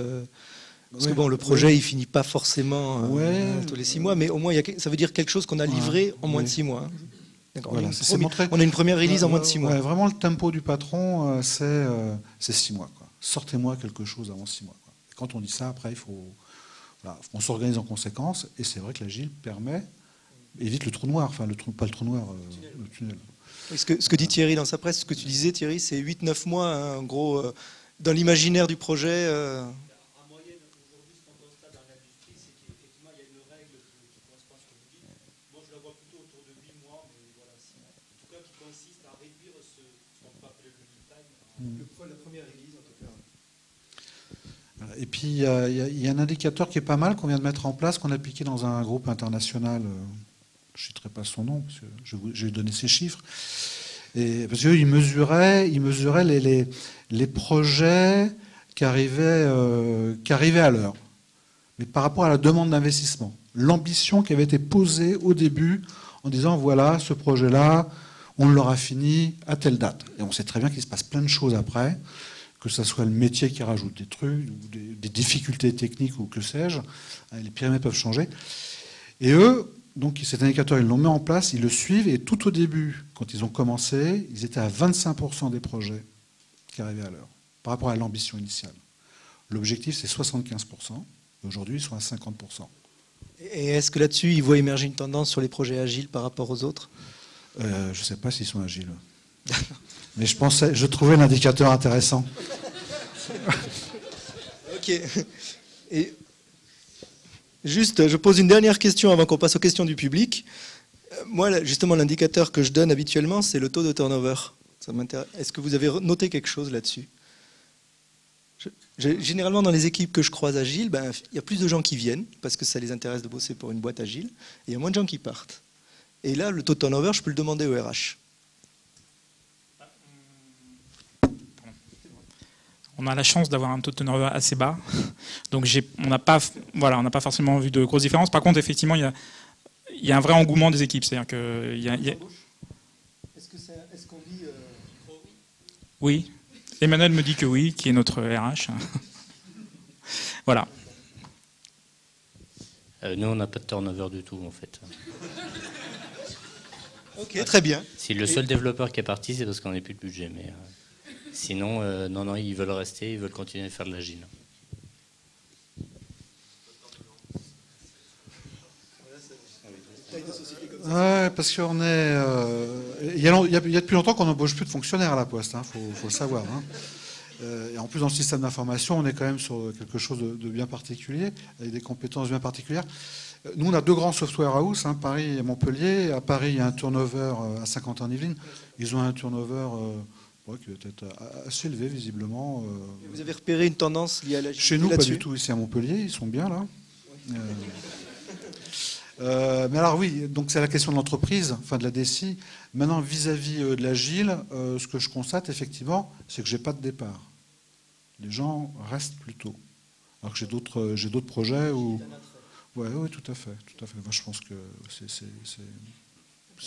parce que bon, le projet, il finit pas forcément tous les 6 mois, mais au moins, ça veut dire quelque chose qu'on a livré en moins de 6 mois. Hein. Voilà, on a une première release en moins de 6 mois. Vraiment, le tempo du patron, c'est 6 mois. Quoi. Sortez-moi quelque chose avant 6 mois. Quoi. Et quand on dit ça, après, on s'organise en conséquence. Et c'est vrai que l'agile évite le trou noir. Enfin, pas le trou noir, le tunnel. Ce que dit Thierry dans sa presse, ce que tu disais, Thierry, c'est 8-9 mois, hein, en gros, dans l'imaginaire du projet. En moyenne, aujourd'hui, ce qu'on constate dans l'industrie, c'est qu'effectivement, il y a une règle qui correspond à ce que vous dites. Moi, je la vois plutôt autour de 8 mois, mais voilà, 6 mois. En tout cas, qui consiste à réduire ce qu'on peut appeler le lead time. La première release, en tout cas. Et puis, il y a un indicateur qui est pas mal, qu'on vient de mettre en place, qu'on a appliqué dans un groupe international. Je ne citerai pas son nom, parce que je vais donner ses chiffres. Parce qu'ils mesuraient les projets qui arrivaient à l'heure, mais par rapport à la demande d'investissement. L'ambition qui avait été posée au début en disant, voilà, ce projet-là, on l'aura fini à telle date. Et on sait très bien qu'il se passe plein de choses après, que ce soit le métier qui rajoute des trucs, ou des difficultés techniques, ou que sais-je. Les périmètres peuvent changer. Et eux, donc cet indicateur, ils l'ont mis en place, ils le suivent, et tout au début, quand ils ont commencé, ils étaient à 25% des projets qui arrivaient à l'heure, par rapport à l'ambition initiale. L'objectif, c'est 75%, et aujourd'hui, ils sont à 50%. Et est-ce que là-dessus, ils voient émerger une tendance sur les projets agiles par rapport aux autres ? Je ne sais pas s'ils sont agiles. Mais je trouvais l'indicateur intéressant. Ok. Et juste, je pose une dernière question avant qu'on passe aux questions du public. Moi, justement, l'indicateur que je donne habituellement, c'est le taux de turnover. Ça m'intéresse. Est-ce que vous avez noté quelque chose là-dessus ? Généralement, dans les équipes que je croise agiles, il y a plus de gens qui viennent parce que ça les intéresse de bosser pour une boîte agile, et il y a moins de gens qui partent. Et là, le taux de turnover, je peux le demander au RH. On a la chance d'avoir un taux de turnover assez bas, donc on n'a pas forcément vu de grosses différences. Par contre, effectivement, il y a un vrai engouement des équipes. C'est-à-dire que Est-ce qu'on dit oui. Emmanuel me dit que oui, qui est notre RH. Voilà. Nous, on n'a pas de turnover du tout, en fait. Ok, très bien. Si le seul développeur qui est parti, c'est parce qu'on n'a plus de budget. Mais sinon, non, ils veulent rester, ils veulent continuer à faire de l'agile. Ouais, parce qu'on est. Il y a depuis longtemps qu'on n'embauche plus de fonctionnaires à la Poste, hein, faut le savoir. Hein. Et en plus, dans le système d'information, on est quand même sur quelque chose de bien particulier, avec des compétences bien particulières. Nous, on a 2 grands software house, hein, Paris et Montpellier. À Paris, il y a un turnover à Saint-Quentin-en-Yvelines. Ils ont un turnover qui va être assez élevé, visiblement. Vous avez repéré une tendance liée à l'agilité Chez nous, pas là-dessus ? du tout. Ici à Montpellier, ils sont bien là. Mais alors oui, donc c'est la question de l'entreprise, enfin de la DSI. Maintenant, vis-à-vis de l'agile, ce que je constate effectivement, c'est que j'ai pas de départ. Les gens restent plutôt. Alors que j'ai d'autres projets où. Ouais, oui, tout à fait. Moi, je pense que c'est assez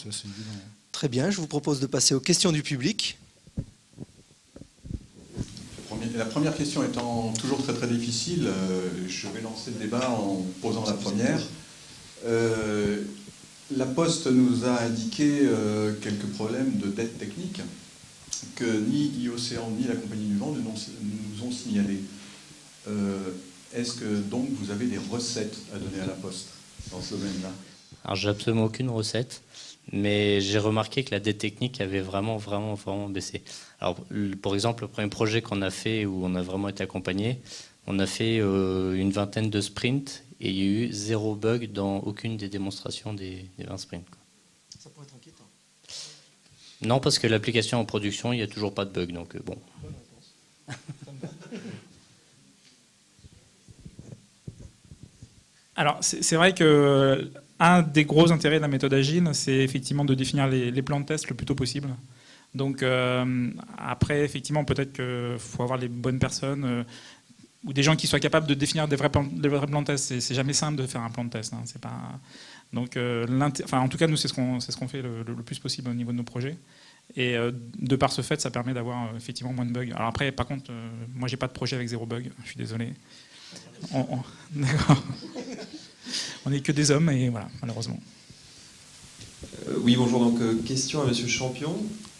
évident. Très bien, je vous propose de passer aux questions du public. La première question étant toujours très très difficile, je vais lancer le débat en posant la première. La Poste nous a indiqué quelques problèmes de dette technique que ni IOCéan ni la Compagnie du Vent nous ont signalés. Est-ce que donc vous avez des recettes à donner à la Poste dans ce domaine-là ? Alors, j'ai absolument aucune recette, mais j'ai remarqué que la dette technique avait vraiment baissé. Alors, par exemple, le premier projet qu'on a fait, où on a vraiment été accompagné, on a fait une vingtaine de sprints et il y a eu 0 bug dans aucune des démonstrations des 20 sprints. Ça pourrait être inquiétant. Non, parce que l'application en production, il n'y a toujours pas de bug, donc bon. Alors, c'est vrai que un des gros intérêts de la méthode agile, c'est effectivement de définir les plans de test le plus tôt possible. Donc après, effectivement, peut-être qu'il faut avoir les bonnes personnes ou des gens qui soient capables de définir des vrais plans de test. C'est jamais simple de faire un plan de test. Hein. C'est pas... Donc, en tout cas, nous, c'est ce qu'on fait le plus possible au niveau de nos projets. Et de par ce fait, ça permet d'avoir effectivement moins de bugs. Alors après, par contre, moi, j'ai pas de projet avec 0 bug. Je suis désolé. D'accord. On n'est que des hommes et voilà, malheureusement. Oui, bonjour. Donc, question à Monsieur Champion.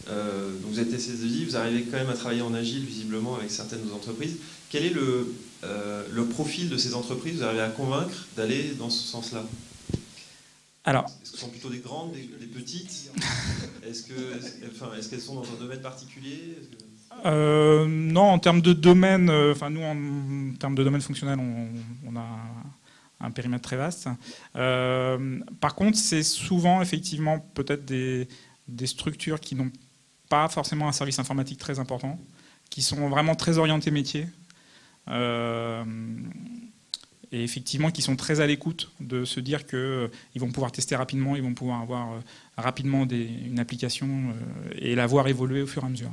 Donc vous êtes SS2I, vous arrivez quand même à travailler en agile visiblement avec certaines entreprises. Quel est le profil de ces entreprises? Vous arrivez à convaincre d'aller dans ce sens-là? Alors, est-ce que ce sont plutôt des grandes, des petites? Est-ce qu'elles sont dans un domaine particulier? Non, en termes de domaine, nous en termes de domaine fonctionnel, on a un périmètre très vaste. Par contre, c'est souvent effectivement peut-être des structures qui n'ont pas forcément un service informatique très important, qui sont vraiment très orientées métier, et effectivement qui sont très à l'écoute de se dire qu'ils vont pouvoir tester rapidement, ils vont pouvoir avoir rapidement une application et la voir évoluer au fur et à mesure.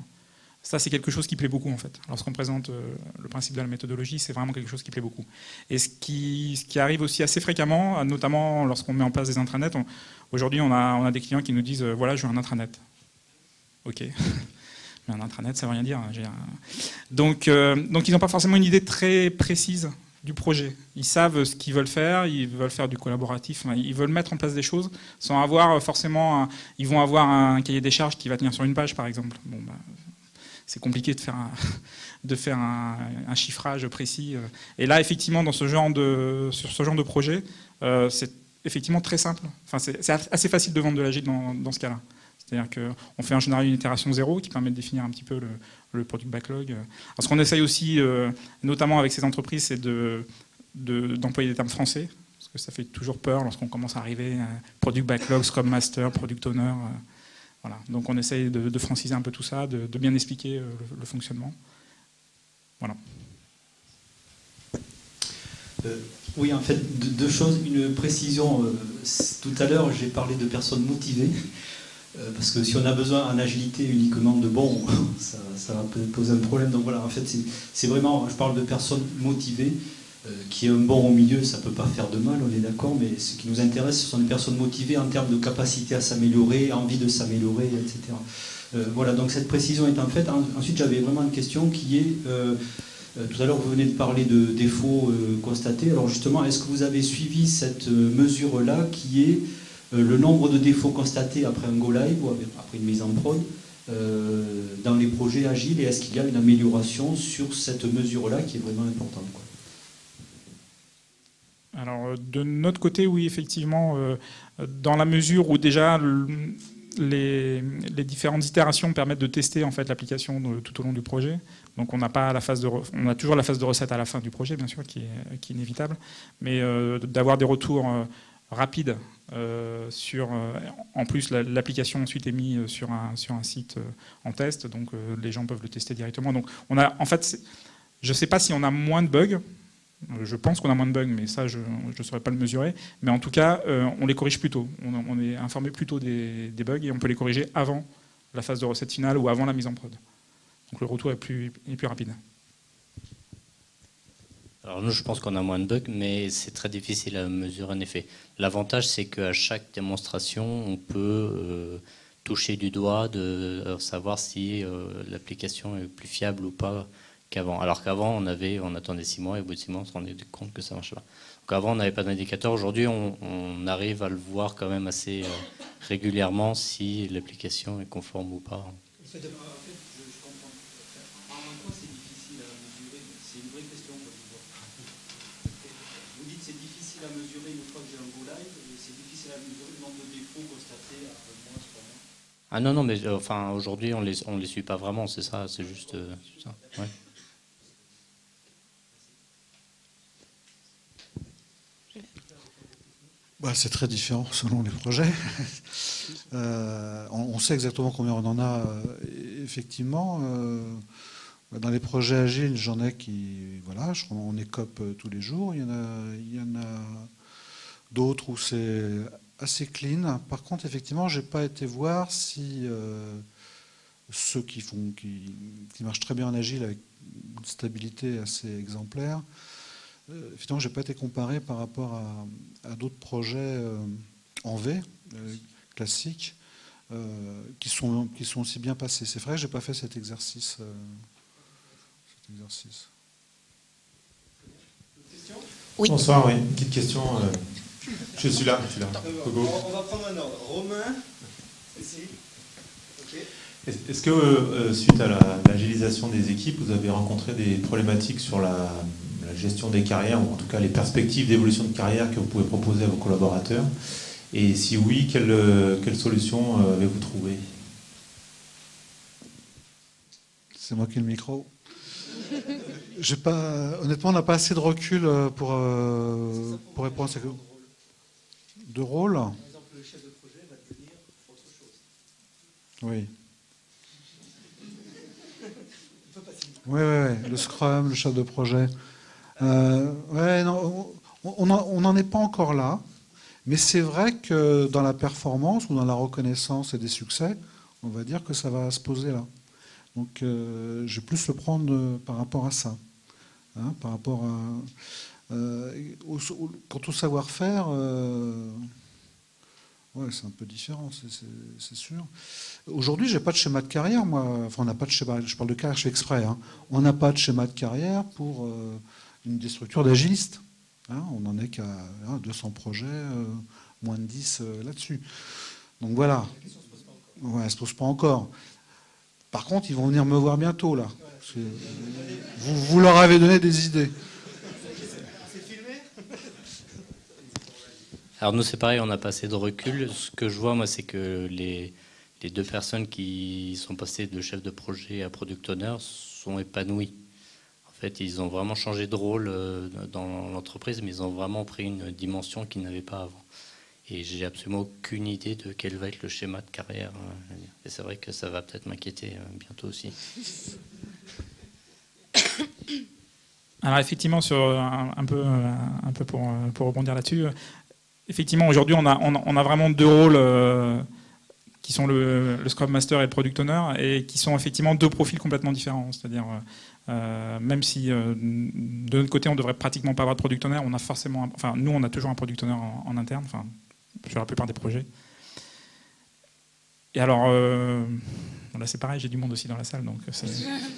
Ça, c'est quelque chose qui plaît beaucoup, en fait. Lorsqu'on présente le principe de la méthodologie, c'est vraiment quelque chose qui plaît beaucoup. Et ce qui arrive aussi assez fréquemment, notamment lorsqu'on met en place des intranets, aujourd'hui, on a des clients qui nous disent voilà, je veux un intranet. Ok. Mais un intranet, ça ne veut rien dire. Donc, ils n'ont pas forcément une idée très précise du projet. Ils savent ce qu'ils veulent faire du collaboratif, ils veulent mettre en place des choses sans avoir forcément... Ils vont avoir un cahier des charges qui va tenir sur une page, par exemple. Bon, c'est compliqué de faire un chiffrage précis. Et là, effectivement, sur ce genre de projet, c'est effectivement très simple. C'est assez facile de vendre de l'agile dans ce cas-là. C'est-à-dire qu'on fait en général une itération 0 qui permet de définir un petit peu le product backlog. Alors, ce qu'on essaye aussi, notamment avec ces entreprises, c'est d'employer des termes français, parce que ça fait toujours peur lorsqu'on commence à arriver à product backlog, scrum master, product owner. Voilà. Donc on essaye de franciser un peu tout ça, de bien expliquer le fonctionnement. Voilà. Oui, en fait, deux choses. Une précision. Tout à l'heure, j'ai parlé de personnes motivées. Parce que si on a besoin en agilité uniquement de bons, ça va poser un problème. Donc voilà, en fait, c'est vraiment, je parle de personnes motivées, qui est un bon au milieu, ça ne peut pas faire de mal, on est d'accord, mais ce qui nous intéresse, ce sont des personnes motivées en termes de capacité à s'améliorer, envie de s'améliorer, etc. Voilà, donc cette précision est en fait. Ensuite, j'avais vraiment une question qui est, tout à l'heure, vous venez de parler de défauts constatés. Alors justement, est-ce que vous avez suivi cette mesure-là qui est le nombre de défauts constatés après un go live ou après une mise en prod dans les projets agiles, et est-ce qu'il y a une amélioration sur cette mesure-là qui est vraiment importante, quoi? Alors de notre côté, oui, effectivement, dans la mesure où déjà les différentes itérations permettent de tester en fait l'application tout au long du projet. Donc on a toujours la phase de recette à la fin du projet, bien sûr, qui est inévitable, mais d'avoir des retours rapides en plus l'application ensuite est mise sur un site en test, donc les gens peuvent le tester directement. Donc en fait, je ne sais pas si on a moins de bugs. Je pense qu'on a moins de bugs, mais ça, je ne saurais pas le mesurer. Mais en tout cas, on les corrige plus tôt. On est informé plus tôt des bugs et on peut les corriger avant la phase de recette finale ou avant la mise en prod. Donc le retour est plus rapide. Alors nous, je pense qu'on a moins de bugs, mais c'est très difficile à mesurer en effet. L'avantage, c'est qu'à chaque démonstration, on peut toucher du doigt, de savoir si l'application est plus fiable ou pas qu'avant. Alors qu'avant, on attendait 6 mois et au bout de 6 mois, on se rendait compte que ça ne marchait pas. Donc avant, on n'avait pas d'indicateur. Aujourd'hui, on arrive à le voir quand même assez régulièrement si l'application est conforme ou pas. En fait, je comprends. En quoi c'est difficile à mesurer? C'est une vraie question. Vous dites que c'est difficile à mesurer une fois que j'ai un go live, et c'est difficile à mesurer le nombre de défauts constatés après un mois, 3 mois. Ah non, mais aujourd'hui, on les suit pas vraiment, c'est ça, c'est juste ça. Ouais. C'est très différent selon les projets. On sait exactement combien on en a, effectivement. Dans les projets agiles, j'en ai qui... Voilà, on écope tous les jours. Il y en a d'autres où c'est assez clean. Par contre, effectivement, j'ai pas été voir si ceux qui marchent très bien en agile avec une stabilité assez exemplaire, effectivement, j'ai pas été comparé par rapport à d'autres projets en V classiques qui sont aussi bien passés. C'est vrai que j'ai pas fait cet exercice. Oui. Bonsoir, oui. Une petite question. Je suis là. On va prendre un ordre. Romain, ici. Ok. Est-ce que, suite à l'agilisation des équipes, vous avez rencontré des problématiques sur la gestion des carrières, ou en tout cas les perspectives d'évolution de carrière que vous pouvez proposer à vos collaborateurs? Et si oui, quelle solution avez-vous trouvé? C'est moi qui ai le micro. Honnêtement, on n'a pas assez de recul pour répondre à ça. De rôle. Par exemple, le chef de projet va devenir autre chose. Oui. Oui, le Scrum, le chef de projet. Non, on n'en est pas encore là, mais c'est vrai que dans la performance ou dans la reconnaissance et des succès, on va dire que ça va se poser là. Donc je vais plus le prendre par rapport à ça. Hein, par rapport à... quant au savoir-faire, c'est un peu différent, c'est sûr. Aujourd'hui, j'ai pas de schéma de carrière, moi. Enfin, on n'a pas de schéma. Je parle de carrière, je fais exprès. Hein. On n'a pas de schéma de carrière pour des structures d'agilistes. Hein. On n'en est qu'à 200 projets, moins de 10 là-dessus. Donc voilà. Ouais, elle se pose pas encore. Par contre, ils vont venir me voir bientôt, là. Vous leur avez donné des idées. C'est filmé? Alors nous c'est pareil, on n'a pas assez de recul. Ce que je vois moi c'est que les deux personnes qui sont passées de chef de projet à product owner sont épanouies. En fait ils ont vraiment changé de rôle dans l'entreprise, mais ils ont vraiment pris une dimension qu'ils n'avaient pas avant. Et j'ai absolument aucune idée de quel va être le schéma de carrière. Et c'est vrai que ça va peut-être m'inquiéter bientôt aussi. Alors effectivement, sur un peu pour rebondir là-dessus, effectivement aujourd'hui on a vraiment deux rôles qui sont le Scrum Master et le Product Owner, et qui sont effectivement deux profils complètement différents. C'est-à-dire même si de notre côté on devrait pratiquement pas avoir de Product Owner, on a forcément, enfin nous on a toujours un Product Owner en interne, enfin sur la plupart des projets. Et alors là c'est pareil, j'ai du monde aussi dans la salle, donc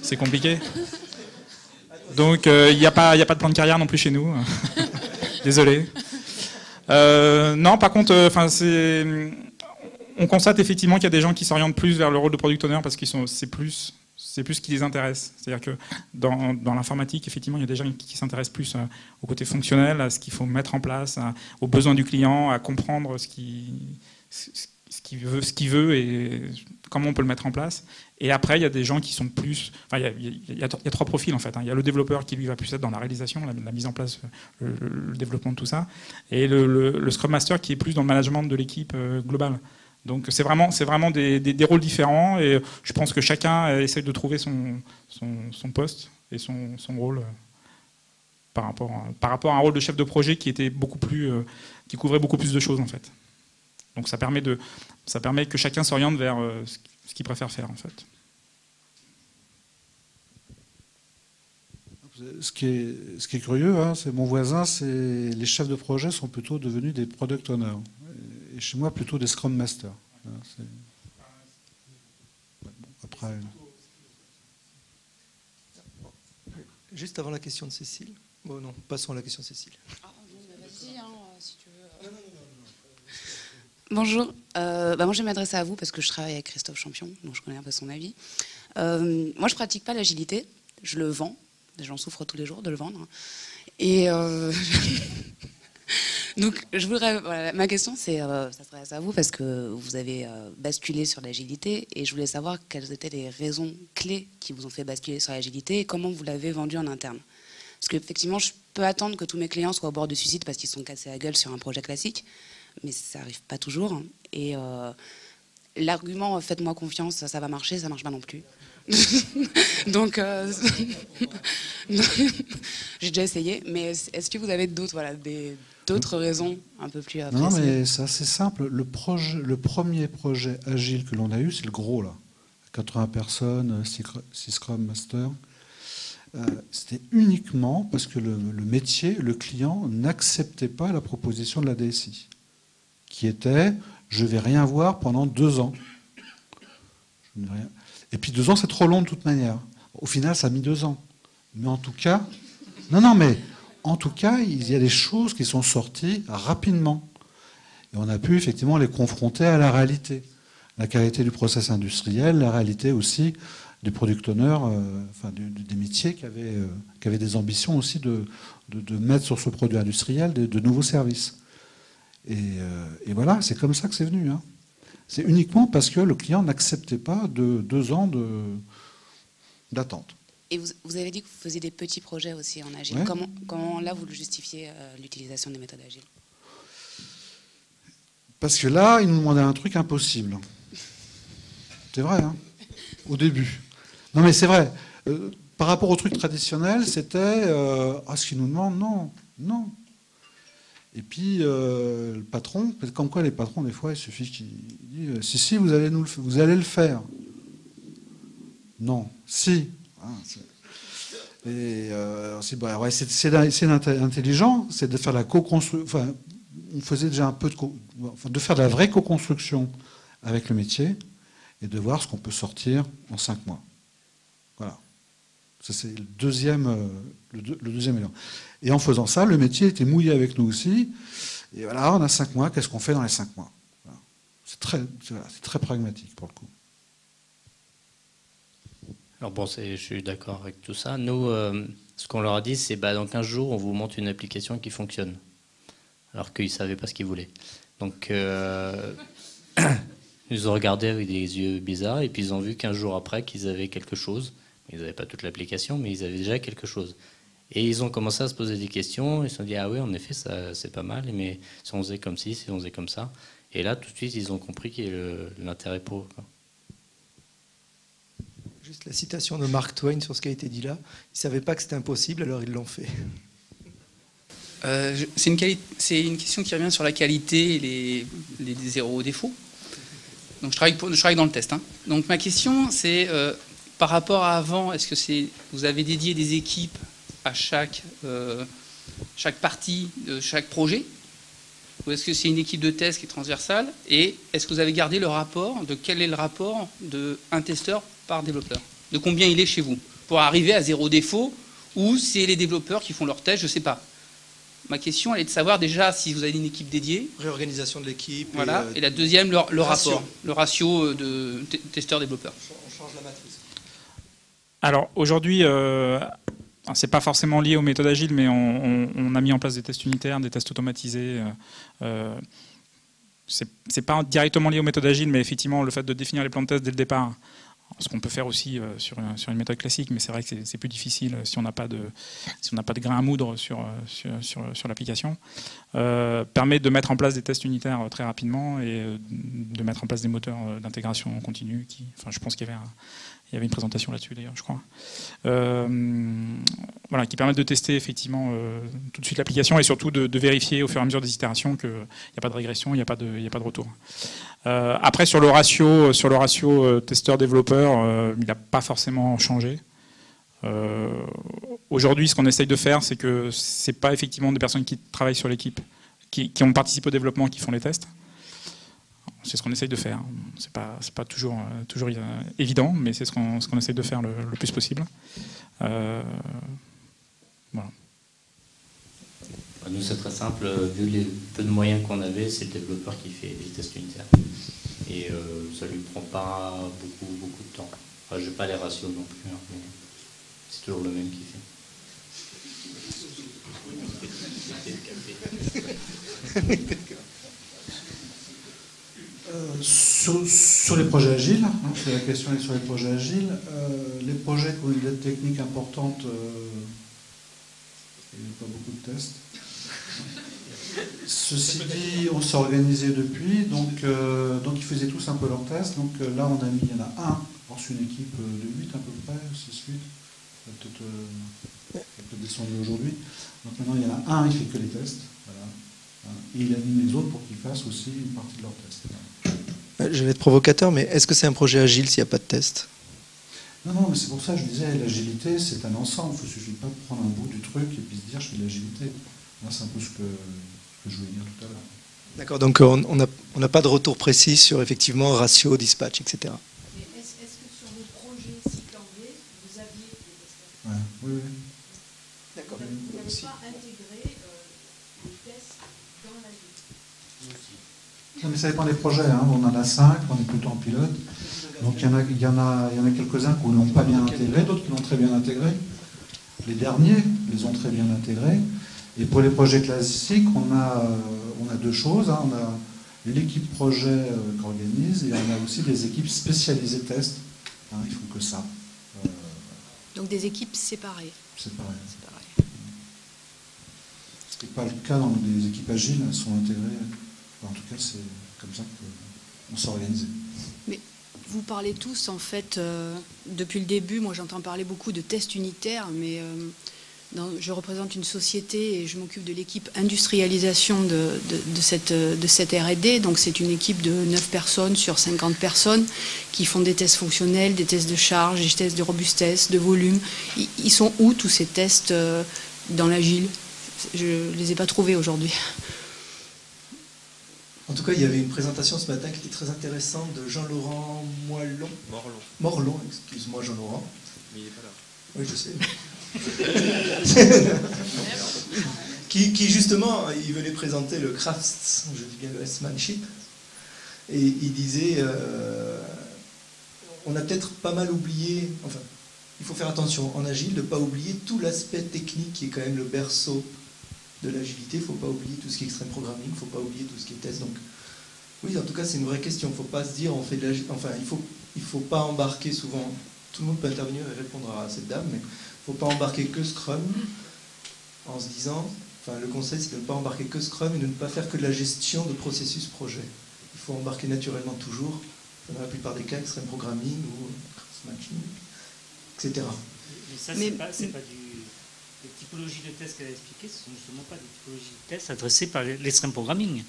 c'est compliqué. Donc il n'y a pas de plan de carrière non plus chez nous. Désolé. Non, par contre, on constate effectivement qu'il y a des gens qui s'orientent plus vers le rôle de product owner parce que c'est plus ce qui les intéresse. C'est-à-dire que dans l'informatique, effectivement, il y a des gens qui s'intéressent plus au côté fonctionnel, à ce qu'il faut mettre en place, aux besoins du client, à comprendre ce qu'il veut et comment on peut le mettre en place. Et après, il y a des gens qui sont plus... Enfin, il y a trois profils, en fait. Il y a le développeur qui, lui, va plus être dans la réalisation, la mise en place, le développement de tout ça. Et le Scrum Master qui est plus dans le management de l'équipe globale. Donc, c'est vraiment des rôles différents. Et je pense que chacun essaie de trouver son poste et son rôle par rapport à un rôle de chef de projet qui couvrait beaucoup plus de choses, en fait. Donc, ça permet que chacun s'oriente vers ce qu'il préfère faire, en fait. Ce qui est curieux, hein, c'est mon voisin, les chefs de projet sont plutôt devenus des product owners. Et chez moi, plutôt des scrum masters. Après... Juste avant la question de Cécile. Bon, non, passons à la question de Cécile. Vas-y, si tu veux. Bonjour. Moi, je vais m'adresser à vous parce que je travaille avec Christophe Champion, donc je connais un peu son avis. Moi, je pratique pas l'agilité. Je le vends. J'en souffre tous les jours de le vendre. Et donc, ma question, ça s'adresse à vous parce que vous avez basculé sur l'agilité et je voulais savoir quelles étaient les raisons clés qui vous ont fait basculer sur l'agilité et comment vous l'avez vendu en interne. Parce qu'effectivement, je peux attendre que tous mes clients soient au bord du suicide parce qu'ils se sont cassés la gueule sur un projet classique, mais ça n'arrive pas toujours. Et l'argument « faites-moi confiance, ça va marcher », ça ne marche pas non plus. Donc, j'ai déjà essayé, mais est-ce que vous avez d'autres raisons un peu plus Non, précises? mais c'est assez simple. Le premier projet agile que l'on a eu, c'est le gros, là. 80 personnes, 6 Scrum Master. C'était uniquement parce que le métier, le client, n'acceptait pas la proposition de la DSI, qui était « je ne vais rien voir pendant 2 ans ». Et puis 2 ans, c'est trop long de toute manière. Au final, ça a mis 2 ans. Mais en tout cas, en tout cas, il y a des choses qui sont sorties rapidement. Et on a pu effectivement les confronter à la réalité. La qualité du process industriel, la réalité aussi des product owners, des métiers qui avaient des ambitions aussi de mettre sur ce produit industriel de nouveaux services. Et voilà, c'est comme ça que c'est venu. Hein. C'est uniquement parce que le client n'acceptait pas de 2 ans d'attente. Et vous avez dit que vous faisiez des petits projets aussi en agile. Ouais. Comment là, vous justifiez l'utilisation des méthodes agiles? Parce que là, ils nous demandaient un truc impossible. C'est vrai, hein, au début. Non, mais c'est vrai. Par rapport au truc traditionnel, c'était ce qu'ils nous demandent, non. Et puis, le patron, comme quoi les patrons, des fois, il suffit qu'il dise si, vous allez le faire. Non, si. Et c'est intelligent, c'est de faire la co-construction. Enfin, on faisait déjà un peu de faire de la vraie co-construction avec le métier et de voir ce qu'on peut sortir en 5 mois. Voilà. Ça, c'est le deuxième élément. Et en faisant ça, le métier était mouillé avec nous aussi. Et voilà, on a 5 mois, qu'est-ce qu'on fait dans les 5 mois? Voilà. C'est très pragmatique pour le coup. Alors bon, je suis d'accord avec tout ça. Nous, ce qu'on leur a dit, c'est dans 15 jours, on vous montre une application qui fonctionne. Alors qu'ils ne savaient pas ce qu'ils voulaient. Donc, ils nous ont regardé avec des yeux bizarres, et puis ils ont vu 15 jours après qu'ils avaient quelque chose. Ils n'avaient pas toute l'application, mais ils avaient déjà quelque chose. Et ils ont commencé à se poser des questions. Ils se sont dit, ah oui, en effet, ça, c'est pas mal, mais si on faisait comme ci, si on faisait comme ça. Et là, tout de suite, ils ont compris qu'il y a l'intérêt pour eux. Juste la citation de Mark Twain sur ce qui a été dit là. Ils ne savaient pas que c'était impossible, alors ils l'ont fait. C'est une question qui revient sur la qualité et les zéro défauts. Donc je travaille dans le test. Hein. Donc ma question, c'est par rapport à avant, est-ce que vous avez dédié des équipes à chaque partie de chaque projet, ou est-ce que c'est une équipe de test qui est transversale? Et est-ce que vous avez gardé le rapport de quel est le rapport d'un testeur par développeur? De combien il est chez vous? Pour arriver à 0 défaut, ou c'est les développeurs qui font leur test, je ne sais pas. Ma question, elle est de savoir déjà si vous avez une équipe dédiée. Réorganisation de l'équipe. Voilà. Et la deuxième, le rapport, le ratio de testeurs-développeurs. On change la matrice. Alors aujourd'hui, c'est pas forcément lié aux méthodes agiles, mais on a mis en place des tests unitaires, des tests automatisés. C'est pas directement lié aux méthodes agiles, mais effectivement, le fait de définir les plans de test dès le départ, ce qu'on peut faire aussi sur une méthode classique, mais c'est vrai que c'est plus difficile si on n'a pas de grain à moudre sur l'application, permet de mettre en place des tests unitaires très rapidement et de mettre en place des moteurs d'intégration continue. Je pense qu'il y avait une présentation là-dessus d'ailleurs, je crois. Voilà, qui permettent de tester effectivement tout de suite l'application et surtout de vérifier au fur et à mesure des itérations qu'il n'y a pas de régression, il n'y a pas de retour. Après, sur le ratio testeur-développeur, il n'a pas forcément changé. Aujourd'hui, ce qu'on essaye de faire, c'est que ce n'est pas effectivement des personnes qui travaillent sur l'équipe, qui ont participé au développement, qui font les tests. C'est ce qu'on essaye de faire. C'est pas toujours évident, mais c'est ce qu'on essaye de faire le plus possible. Voilà. Nous, c'est très simple. Vu les peu de moyens qu'on avait, c'est le développeur qui fait les tests unitaires. Et ça ne lui prend pas beaucoup de temps. Enfin, je n'ai pas les ratios non plus, hein, mais c'est toujours le même qui fait. Sur les projets agiles, la question est sur les projets agiles. Les projets qui ont une aide technique importante, il n'y a pas beaucoup de tests. Ceci dit, on s'est organisé depuis, donc ils faisaient tous un peu leurs tests. Donc là, il y en a un pense une équipe de 8 à peu près, 6-8. Peut-être descendu aujourd'hui. Donc maintenant, il y en a un, il fait que les tests. Voilà. Et il anime les autres pour qu'ils fassent aussi une partie de leurs tests. Voilà. Je vais être provocateur, mais est-ce que c'est un projet agile s'il n'y a pas de test? Non, mais c'est pour ça que je disais, l'agilité, c'est un ensemble. Il ne suffit pas de prendre un bout du truc et puis se dire, je fais de l'agilité. Moi, c'est un peu ce que je voulais dire tout à l'heure. D'accord, donc on n'a pas de retour précis sur effectivement ratio, dispatch, etc. Est-ce que sur le projet cycle en V, vous aviez des testeurs? Ouais, oui. D'accord. Vous n'avez pas intégré les tests dans l'agile? Non, mais ça dépend des projets. Hein. On en a 5, on est plutôt en pilote. Donc il y en a quelques-uns qui ne l'ont pas bien intégré, d'autres qui l'ont très bien intégré. Les derniers les ont très bien intégrés. Et pour les projets classiques, on a deux choses. Hein. On a l'équipe projet qui organise et on a aussi des équipes spécialisées tests. Hein, il faut que ça. Donc des équipes séparées. Séparées. Ce n'est pas le cas dans les équipes agiles, elles sont intégrées. Enfin, en tout cas, c'est comme ça qu'on s'organise. Mais vous parlez tous, en fait, depuis le début, moi j'entends parler beaucoup de tests unitaires, mais je représente une société et je m'occupe de l'équipe industrialisation de cette R&D. Donc c'est une équipe de 9 personnes sur 50 personnes qui font des tests fonctionnels, des tests de charge, des tests de robustesse, de volume. Ils sont où tous ces tests dans l'agile? Je ne les ai pas trouvés aujourd'hui. En tout cas, il y avait une présentation ce matin qui était très intéressante de Jean-Laurent Morlon, excuse-moi Jean-Laurent. Mais il n'est pas là. Oui, je sais. qui justement, il venait présenter le crafts, je dis bien le S-manship, et il disait, on a peut-être pas mal oublié, enfin, il faut faire attention en agile de ne pas oublier tout l'aspect technique qui est quand même le berceau de l'agilité. Il ne faut pas oublier tout ce qui est extreme programming, il ne faut pas oublier tout ce qui est test. Donc, oui, en tout cas, c'est une vraie question. Il ne faut pas se dire, on fait de l'agile. Enfin, il faut pas embarquer souvent. Tout le monde peut intervenir et répondre à cette dame, mais il ne faut pas embarquer que Scrum en se disant. Enfin, le conseil, c'est de ne pas embarquer que Scrum et de ne pas faire que de la gestion de processus projet. Il faut embarquer naturellement toujours, dans la plupart des cas, extreme programming ou cross-matching, etc. Mais ça, c'est pas les typologies de tests qu'elle a expliquées, ce ne sont justement pas des typologies de tests adressées par l'extreme programming.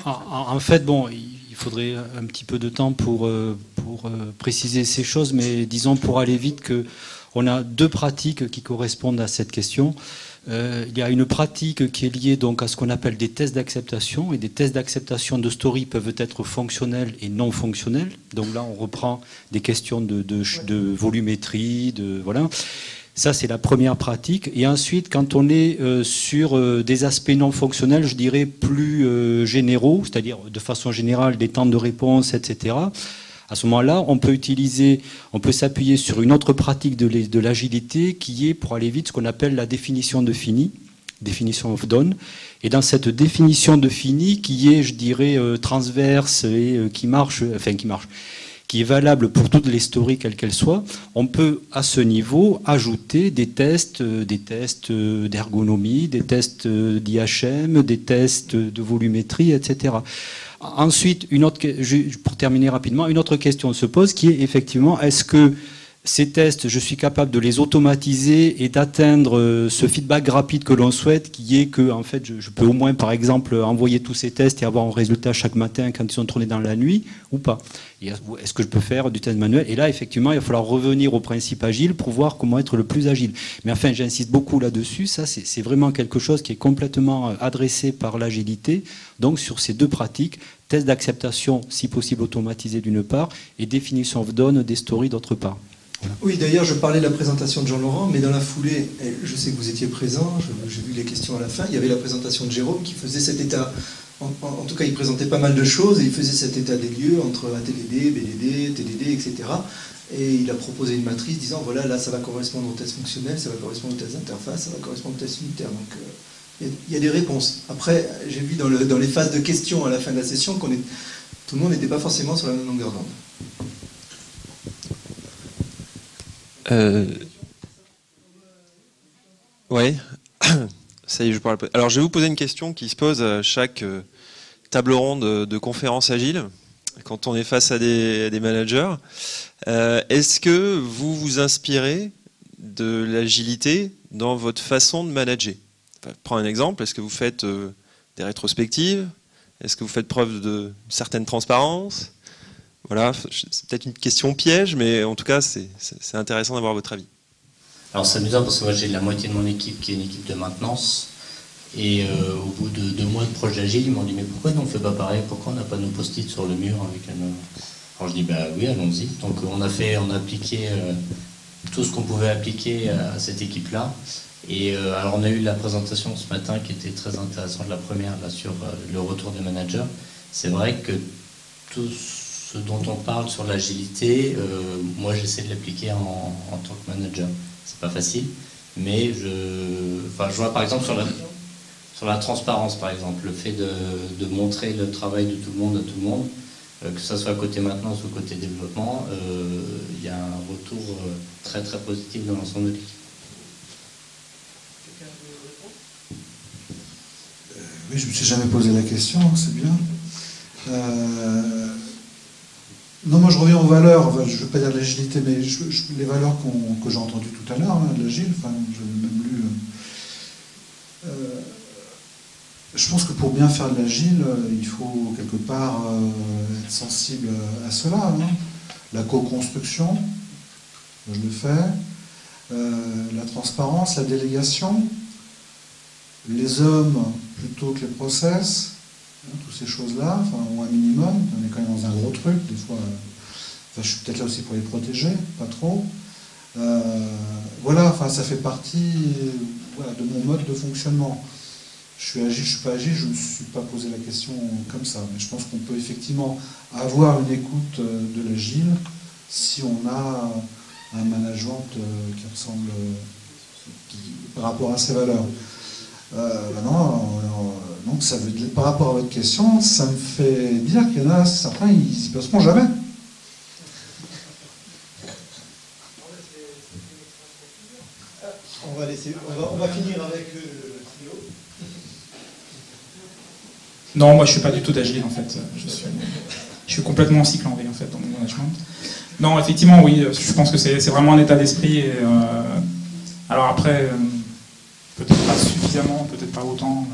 En fait, bon, il faudrait un petit peu de temps pour préciser ces choses, mais disons pour aller vite qu'on a deux pratiques qui correspondent à cette question. Il y a une pratique qui est liée donc à ce qu'on appelle des tests d'acceptation, et des tests d'acceptation de story peuvent être fonctionnels et non fonctionnels. Donc là, on reprend des questions de volumétrie, voilà. Ça, c'est la première pratique. Et ensuite, quand on est sur des aspects non fonctionnels, je dirais plus généraux, c'est-à-dire de façon générale des temps de réponse, etc., à ce moment-là, on peut s'appuyer sur une autre pratique de l'agilité qui est, pour aller vite, ce qu'on appelle la définition de fini, définition of done. Et dans cette définition de fini, qui est, je dirais, transverse et qui est valable pour toutes les stories, quelles qu'elles soient, on peut, à ce niveau, ajouter des tests d'ergonomie, des tests d'IHM, des tests de volumétrie, etc. Ensuite, pour terminer rapidement, une autre question se pose qui est effectivement, est-ce que ces tests, je suis capable de les automatiser et d'atteindre ce feedback rapide que l'on souhaite, qui est que en fait, je peux au moins, par exemple, envoyer tous ces tests et avoir un résultat chaque matin quand ils sont tournés dans la nuit, ou pas? Est-ce que je peux faire du test manuel? Et là, effectivement, il va falloir revenir au principe agile pour voir comment être le plus agile. Mais enfin, j'insiste beaucoup là-dessus. Ça, c'est vraiment quelque chose qui est complètement adressé par l'agilité. Donc, sur ces deux pratiques, test d'acceptation, si possible automatisé d'une part, et définition of done des stories d'autre part. Voilà. Oui, d'ailleurs, je parlais de la présentation de Jean-Laurent, mais dans la foulée, et je sais que vous étiez présent, j'ai vu les questions à la fin, il y avait la présentation de Jérôme qui faisait cet état, en tout cas, il présentait pas mal de choses, et il faisait cet état des lieux entre ATDD, BDD, TDD, etc. Et il a proposé une matrice disant, voilà, là, ça va correspondre au test fonctionnel, ça va correspondre au test d'interface, ça va correspondre au test unitaire. Donc, il y a des réponses. Après, j'ai vu dans les phases de questions à la fin de la session tout le monde n'était pas forcément sur la même longueur d'onde. Ouais, Ça y est, je parle. Alors, je vais vous poser une question qui se pose à chaque table ronde de conférence agile, quand on est face à des managers. Est-ce que vous vous inspirez de l'agilité dans votre façon de manager? Enfin, prends un exemple. Est-ce que vous faites des rétrospectives? Est-ce que vous faites preuve d'une certaine transparence? Voilà, c'est peut-être une question piège, mais en tout cas, c'est intéressant d'avoir votre avis. Alors c'est amusant parce que moi j'ai la moitié de mon équipe qui est une équipe de maintenance. Et au bout de 2 mois de projet agile, ils m'ont dit mais pourquoi nous on ne fait pas pareil? Pourquoi on n'a pas nos post-it sur le mur avec un... Alors je dis bah oui, allons-y. Donc on a appliqué tout ce qu'on pouvait appliquer à cette équipe-là. Et alors on a eu la présentation ce matin qui était très intéressante, la première là, sur le retour des managers. C'est vrai que tout ce dont on parle sur l'agilité, moi j'essaie de l'appliquer en tant que manager. C'est pas facile, mais je vois par exemple sur la transparence, par exemple, le fait de montrer le travail de tout le monde à tout le monde, que ce soit côté maintenance ou côté développement, il y a un retour très très positif dans l'ensemble de l'équipe. Oui, je ne me suis jamais posé la question, c'est bien. Non, moi je reviens aux valeurs, enfin, je ne veux pas dire de l'agilité, mais les valeurs que j'ai entendues tout à l'heure, hein, de l'agile, enfin, j'avais même lu. Je pense que pour bien faire de l'agile, il faut quelque part être sensible à cela. Hein. La co-construction, je le fais, la transparence, la délégation, les hommes plutôt que les process, hein, toutes ces choses-là, enfin, ou un minimum, on est quand même dans un gros truc, des fois, je suis peut-être là aussi pour les protéger, pas trop. Voilà, enfin, ça fait partie de mon mode de fonctionnement. Je suis agile, je ne suis pas agile, je ne me suis pas posé la question comme ça, mais je pense qu'on peut effectivement avoir une écoute de l'agile si on a un management qui ressemble par rapport à ses valeurs. Donc ça veut dire, par rapport à votre question, ça me fait dire qu'il y en a certains, ils n'y passeront jamais. On va finir avec le trio. Non, moi je suis pas du tout d'agile en fait. Je suis complètement en cycle en V en fait dans mon management. Non, effectivement, oui, je pense que c'est vraiment un état d'esprit. Alors après, peut-être pas suffisamment, peut-être pas autant.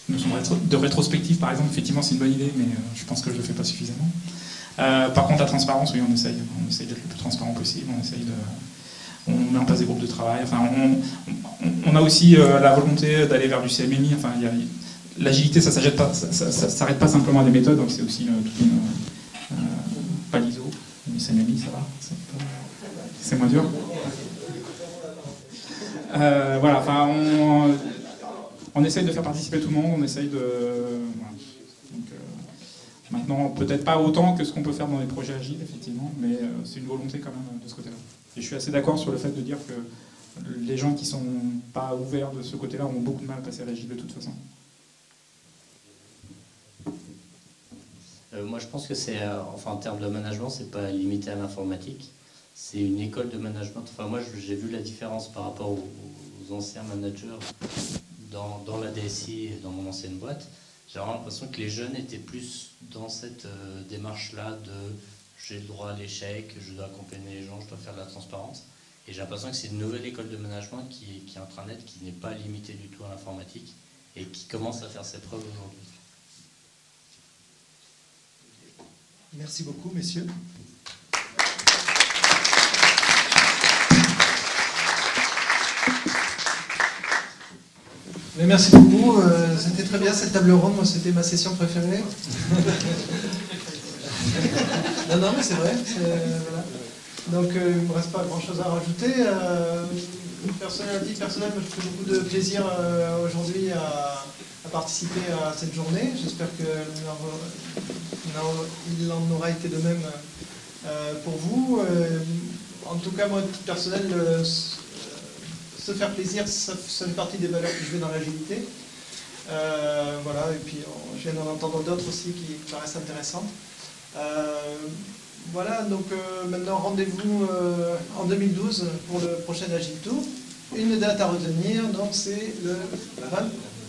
Notion de rétrospective, par exemple, effectivement, c'est une bonne idée, mais je pense que je le fais pas suffisamment. Par contre, la transparence, oui, on essaye d'être le plus transparent possible. On met en place des groupes de travail. Enfin, on a aussi la volonté d'aller vers du CMMI. Enfin, l'agilité, ça s'arrête pas simplement à des méthodes, donc c'est aussi toute une pas l'ISO, mais CMMI, ça va. C'est moins dur. Voilà, enfin, on essaye de faire participer tout le monde, on essaye de... Voilà. Donc, maintenant, peut-être pas autant que ce qu'on peut faire dans les projets agiles, effectivement, mais c'est une volonté quand même de ce côté-là. Et je suis assez d'accord sur le fait de dire que les gens qui sont pas ouverts de ce côté-là ont beaucoup de mal à passer à l'agile de toute façon. Moi, je pense que c'est, en termes de management, c'est pas limité à l'informatique. C'est une école de management. Enfin, moi, j'ai vu la différence par rapport aux anciens managers dans la DSI et dans mon ancienne boîte. J'ai vraiment l'impression que les jeunes étaient plus dans cette démarche-là de j'ai le droit à l'échec, je dois accompagner les gens, je dois faire de la transparence. Et j'ai l'impression que c'est une nouvelle école de management qui est en train d'être, qui n'est pas limitée du tout à l'informatique et qui commence à faire ses preuves aujourd'hui. Merci beaucoup, messieurs. Mais merci beaucoup, c'était très bien cette table ronde, moi c'était ma session préférée. Non, mais c'est vrai. Voilà. Donc il ne me reste pas grand chose à rajouter. Personnel, moi je fais beaucoup de plaisir aujourd'hui à participer à cette journée. J'espère qu'il en aura été de même pour vous. En tout cas, moi, à titre personnel, se faire plaisir, ça fait partie des valeurs que je mets dans l'agilité. Voilà, et puis je viens d'en entendre d'autres aussi qui paraissent intéressantes. Voilà, donc maintenant rendez-vous en 2012 pour le prochain Agile Tour. une date à retenir, donc c'est le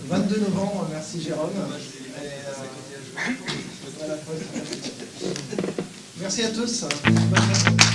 22 novembre. Merci Jérôme. Et, voilà. Merci à tous. Bonne journée.